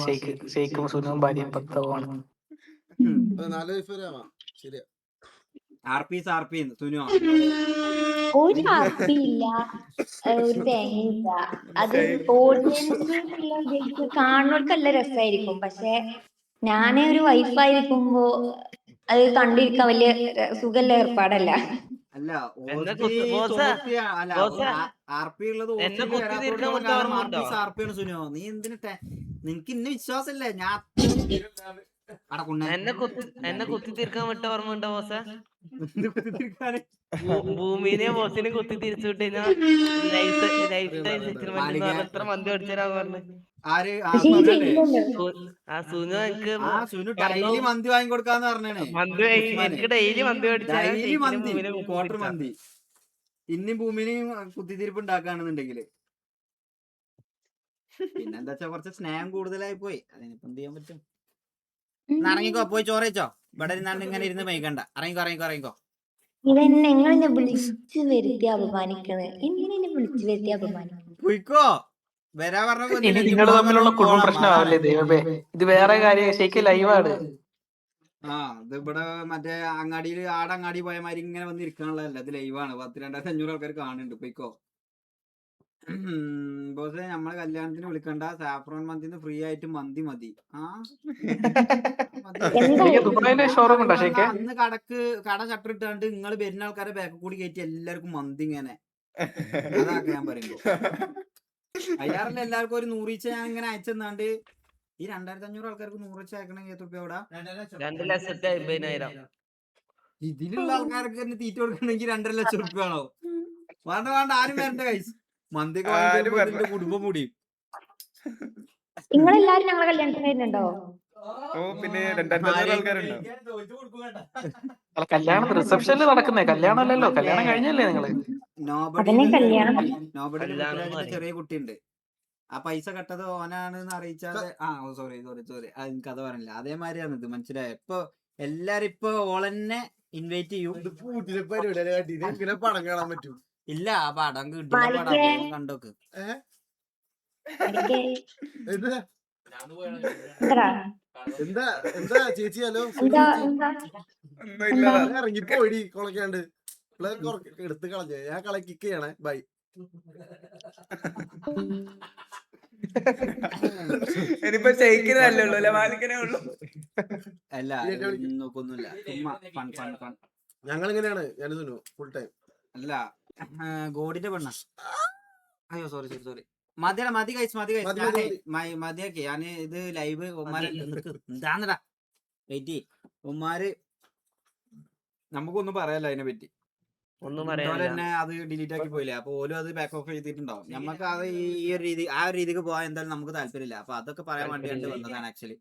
ഷെയ്ഖും സുനുവും ഭാര്യയും ഭർത്താവുമാണ്. ഒരു ആർപ്പിയില്ല, ഒരു തേങ്ങയില്ല. അത് ഓഡിയൻസ് കാണുന്നവർക്കല്ല രസമായിരിക്കും. പക്ഷെ ഞാനേ ഒരു വൈഫായിരിക്കുമ്പോ അത് കണ്ടിരിക്കാൻ വലിയ സുഖല്ല ഏർപ്പാടല്ല. അല്ല നീ എന്തിന് നിനക്ക് ഇന്ന വിശ്വാസല്ലേ? ഞാൻ എന്നെ കുത്തി തീർക്കാൻ വിട്ട ഓർമ്മ ഉണ്ടോ ബോസ? ഭൂമിനെ ബോസിനെ കുത്തി തിരിച്ചു വിട്ട് കഴിഞ്ഞാൽ എത്ര മന്തി അടിച്ചാരാന്ന് പറഞ്ഞു. സുനു ഡെയിലി മന്തി വാങ്ങി കൊടുക്കാന്ന് പറഞ്ഞേ. എനിക്ക് ഡെയിലി മന്തി ക്വാർട്ടർ മന്തി. ഇന്നും ഭൂമിനെയും കുത്തിത്തിരിപ്പ് ഉണ്ടാക്കാണെന്നുണ്ടെങ്കില് പിന്നെന്താ വെച്ചാ കുറച്ച് സ്നേഹം കൂടുതലായി പോയി. അതിനിപ്പോ എന്ത് ചെയ്യാൻ പറ്റും? ഇറങ്ങിക്കോ, പോയി ചോറ് വെച്ചോ. ഇവിടെ ഇരുന്നാണ്ട് ഇങ്ങനെ ഇരുന്ന് വൈകണ്ട. ഇറങ്ങിക്കോ. ഇതെന്നെ നിങ്ങളെന്നെ വിളിച്ചു വരുത്തി അപമാനിക്കണേ. എന്തിനെ വിളിച്ചു വരുത്തി അപമാനിക്കണം? പോയിക്കോ, വരാ പറഞ്ഞ നിങ്ങൾ തമ്മിലുള്ള കുടുംബ പ്രശ്നമാവല്ലേ ദൈവമേ. ഇത് വേറെ കാര്യം. ഷെയ്ഖ് ലൈവാണ്. ഇത് ഇവിടെ മറ്റേ അങ്ങാടിയിൽ ആടങ്ങാടി പോയ മാതിരി ഇങ്ങനെ വന്ന് ഇരിക്കാനുള്ളതല്ല. ഇത് ലൈവാണ്. 10,000-2,500 ആൾക്കാർ കാണുന്നുണ്ട്. പോയിക്കോ ബോസേ. നമ്മളെ കല്യാണത്തിന് വിളിക്കണ്ട. സാഫ്രോൺ മന്തിന്ന് ഫ്രീ ആയിട്ട് മന്തി മതി. അന്ന് കട ചട്ടിട്ടാണ്ട് നിങ്ങൾ വരുന്ന ആൾക്കാരെ ബാക്ക് കൂടി കയറ്റി എല്ലാവർക്കും മന്തി ഇങ്ങനെ അതൊക്കെ ഞാൻ പറയുമ്പോ അയ്യാറില്ല. എല്ലാവർക്കും ഒരു 100 ഈച്ച ഞാൻ ഇങ്ങനെ അയച്ചെന്നാണ്ട് ഈ 2,500 ആൾക്കാർക്ക് 100 ഈച്ച അയക്കണമെങ്കിൽ എത്ര രൂപ അവിടെ? 2,50,000. ഇതിലുള്ള ആൾക്കാർക്ക് തന്നെ തീറ്റ കൊടുക്കണമെങ്കിൽ 2,00,000 രൂപ ആണോ? വേണ്ട വേണ്ട ആരും വരണ്ട കൈസ്. മന്തിക്ക് വാങ്ങിക്കുമ്പോ ഇതിന്റെ കുടുംബം മുടിയും. നിങ്ങളെല്ലാരും ഞങ്ങളെ കല്യാണത്തിന് വരുന്നുണ്ടോ? ഓ പിന്നെ 200 ആൾക്കാരുണ്ടോ? അല്ല കല്യാണം റിസപ്ഷനിൽ നടക്കുന്നേ, കല്യാണം അല്ലല്ലോ, കല്യാണം കഴിഞ്ഞല്ലേ നിങ്ങള്? അതന്നെ കല്യാണം. നോബഡിയിൽ ചെറിയ കുട്ടിയുണ്ട്. ആ പൈസ കട്ടത് ഓനാണെന്ന് അറിയിച്ചാതെ സോറി എനിക്ക് കഥ പറഞ്ഞില്ല. അതേമാതിരിയാണ് ഇത്, മനസ്സിലായോ? ഇപ്പൊ എല്ലാരും ഇപ്പൊ ഓളെന്നെ ഇൻവൈറ്റ് ചെയ്യും. പടം കാണാൻ പറ്റും. ഇല്ല ആ പടം കിട്ടും, കണ്ടോക്ക്. എന്താ എന്താ ചേച്ചി? ഹലോ ഇറങ്ങിപ്പോയി കൊളക്കാണ്ട് എടുത്ത് കളഞ്ഞ ഞാൻ കിക്ക് ചെയ്യണേ. ബൈ. ഇനിയിപ്പോ ഷെയ്ക്കിനല്ലേ ഉള്ളൂ അല്ലെ, മാലിക്കനേ ഉള്ളൂ. അല്ല നോക്കൊന്നുമില്ല, ഞങ്ങൾ ഇങ്ങനെയാണ്. ഞാനിത് ഫുൾ ടൈം അല്ല ഗോഡിന്റെ പെണ്ണ. അയ്യോ സോറി മതി കഴിച്ച് മതിയാക്കി. ഞാന് ഇത് ലൈവ് എന്താന്നടാ വെയിറ്റ് ഉമ്മാര് നമുക്കൊന്നും പറയാല്ല അതിനെ പറ്റി. ഒന്നും തന്നെ അത് ഡിലീറ്റ് ആക്കി പോയില്ലേ, അപ്പൊ ഓലും അത് ബാക്ക് ഓഫ് ചെയ്തിട്ടുണ്ടാവും. നമുക്ക് അത് ഈ ഒരു രീതി ആ ഒരു രീതിക്ക് പോകാൻ എന്തായാലും നമുക്ക് താല്പര്യമില്ല. അപ്പൊ അതൊക്കെ പറയാൻ വേണ്ടിയിട്ട് വന്നതാണ് ആക്ച്വലി.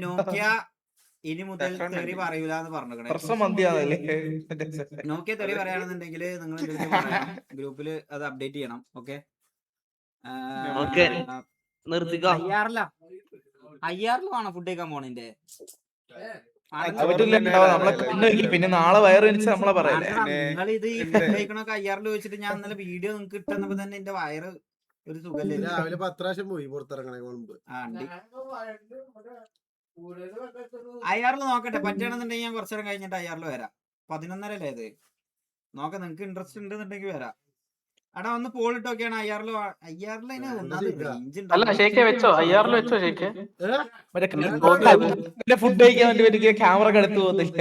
നോക്കിയ ഇനി മുതൽ തെറി പറയൂലെന്ന് പറഞ്ഞേ. നോക്കിയ തെറി പറയാണെന്നുണ്ടെങ്കിൽ നിങ്ങൾ ഗ്രൂപ്പില് അത് അപ്ഡേറ്റ് ചെയ്യണം. ഓക്കെ അയ്യാറില് വേണം ഫുഡ് കഴിക്കാൻ പോണിന്റെ. പിന്നെ നാളെ വയറിച്ച് നമ്മളെ പറയല്ലേ. നിങ്ങൾ ഇത് ഫുഡ് കഴിക്കണൊക്കെ അയ്യാറിൽ ചോദിച്ചിട്ട് ഞാൻ ഇന്നലെ വീഡിയോ നിങ്ങൾക്ക് ഇട്ടപ്പോ തന്നെ എന്റെ വയറ് ഒരു സുഖല്ലേ. രാവിലെ 10 പ്രാവശ്യം പോയി പുറത്തിറങ്ങണേ മുമ്പ്. അയ്യാറിൽ നോക്കട്ടെ, പറ്റണമെന്നുണ്ടെങ്കിൽ ഞാൻ കുറച്ചേരം കഴിഞ്ഞിട്ട് അയ്യാറിൽ വരാം. 11:30 അല്ലേ ഇത്? നോക്കാം, നിങ്ങക്ക് ഇൻട്രസ്റ്റ് ഉണ്ടെന്നുണ്ടെങ്കിൽ വരാം. എടാ ഒന്ന് പോളിട്ടൊക്കെയാണ് അയ്യാറിൽ. അല്ല ഷേക്കെ വെച്ചോ, അയ്യാറിൽ വെച്ചോ ഷേക്ക്. ഫുഡ് കഴിക്കാൻ വേണ്ടി ക്യാമറ എടുത്തു പോകുന്നില്ല.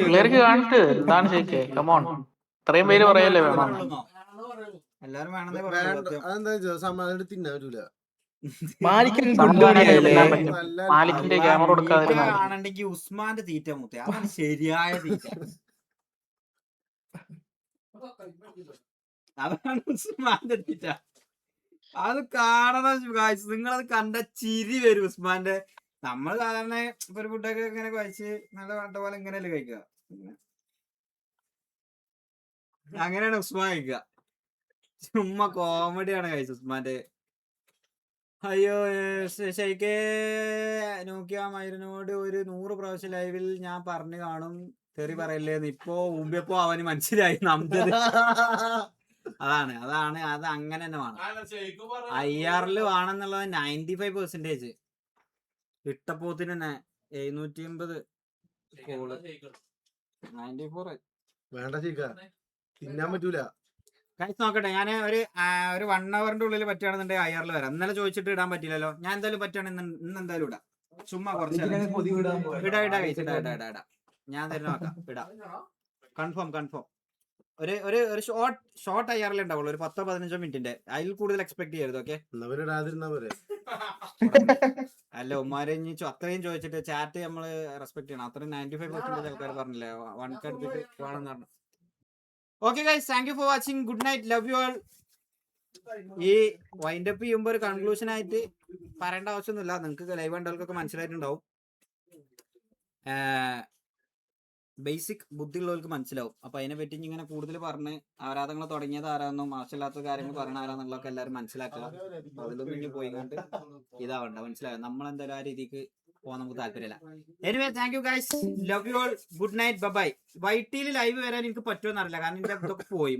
പിള്ളേർക്ക് കാണിട്ട് എന്താണ് ഷേക്കെ, കമോൺ. ഇത്രയും പേര് പറയല്ലേ വേണം. എല്ലാരും വേണമെന്നേ സമാധാനം തിന്നാൻ പറ്റൂല. മാലിക്കിന്റെ ക്യാമറ കൊടുക്കാതെ കാണണ്ടെങ്കിൽ ഉസ്മാന്റെ തീറ്റ മുത്തേ, അതാണ് ശരിയായ തീറ്റ. അതാണ് ഉസ്മാന്റെ തീറ്റ. അത് കാണണം ഗായ്സ്, നിങ്ങളത് കണ്ട ചിരി വരും ഉസ്മാന്റെ. നമ്മൾ സാധാരണ ഒരു ഫുഡൊക്കെ ഇങ്ങനെ കഴിച്ച് നല്ല കണ്ട പോലെ ഇങ്ങനെയല്ലേ കഴിക്കുക. അങ്ങനെയാണ് ഉസ്മാൻ കഴിക്കുക. ചുമ്മാ കോമഡിയാണ് കഴിച്ചത് ഉസ്മാന്റെ. അയ്യോ ശരിക്ക് നോക്കിയ മൈരനോട് ഒരു 100 പ്രാവശ്യം ലൈവിൽ ഞാൻ പറഞ്ഞു കാണും തെറി പറയല്ലേന്ന്. ഇപ്പൊ ഊമ്പിയപ്പോ അവന് മനസ്സിലായി നമ്പത്. അതാണ് അത് അങ്ങനെ തന്നെ വേണം. IRL വേണമെന്നുള്ളത് 95%. ഇട്ടപ്പോത്തിന് തന്നെ 780 94 വേണ്ട ചീക്ക തിന്നാൻ പറ്റൂല. നോക്കട്ടെ, ഞാൻ ഒരു 1 hourന്റെ ഉള്ളിൽ പറ്റുകയാണെന്നുണ്ടെങ്കിൽ IRL വരാം. ഇന്നലെ ചോദിച്ചിട്ട് ഇടാൻ പറ്റില്ലല്ലോ. ഞാൻ എന്തായാലും പറ്റുകയാണെങ്കിൽ ഇന്ന് എന്തായാലും ഇടാം. ചുമ്മാ കുറച്ച് ഇടാ ഞാൻ തന്നെ നോക്കാം. ഇടാം കൺഫേം. ഒരു ഷോർട്ട് IRL ഉണ്ടാവുള്ളൂ, ഒരു 10-15 മിനിറ്റിന്റെ. അതിൽ കൂടുതൽ എക്സ്പെക്ട് ചെയ്യരുത്. ഓക്കെ അല്ല ഉമ്മാരെ അത്രയും ചോദിച്ചിട്ട് ചാറ്റ് നമ്മള് റെസ്പെക്ട് ചെയ്യണം. അത്രയും 95% ആൾക്കാർ പറഞ്ഞില്ലേ 1K അടുപ്പിച്ച് വേണമെന്ന് പറഞ്ഞു. Okay guys, thank you for watching. Good night, love you all. ഈ വൈൻഡ് അപ്പ് ചെയ്യുമ്പോ ഒരു കൺക്ലൂഷൻ ആയിട്ട് പറയേണ്ട ആവശ്യമൊന്നുമില്ല. നിങ്ങൾക്ക് ലൈവ് കണ്ടവർക്കൊക്കെ മനസ്സിലായിട്ടുണ്ടാവും. ബേസിക് ബുദ്ധിയുള്ളവർക്ക് മനസ്സിലാവും. അപ്പൊ അതിനെ പറ്റി ഇങ്ങനെ കൂടുതൽ പറഞ്ഞ് ആരാധനകൾ തുടങ്ങിയത് ആരാണെന്നും ആവശ്യമില്ലാത്ത കാര്യങ്ങൾ പറയണ ആരാന്നുള്ളതൊക്കെ എല്ലാവരും മനസ്സിലാക്കുക. അതിലൊന്നും ഇനി പോയി കണ്ട് ഇതാവണ്ട, മനസ്സിലായോ? നമ്മളെന്തായാലും ആ രീതിക്ക് പോകാൻ നമുക്ക് താല്പര്യമില്ല. Anyway thank you guys, love you all, good night, bye. വൈറ്റിയിൽ ലൈവ് വരാൻ എനിക്ക് പറ്റുമെന്ന് അറിയില്ല, കാരണം എന്റെ ഇതൊക്കെ പോയി.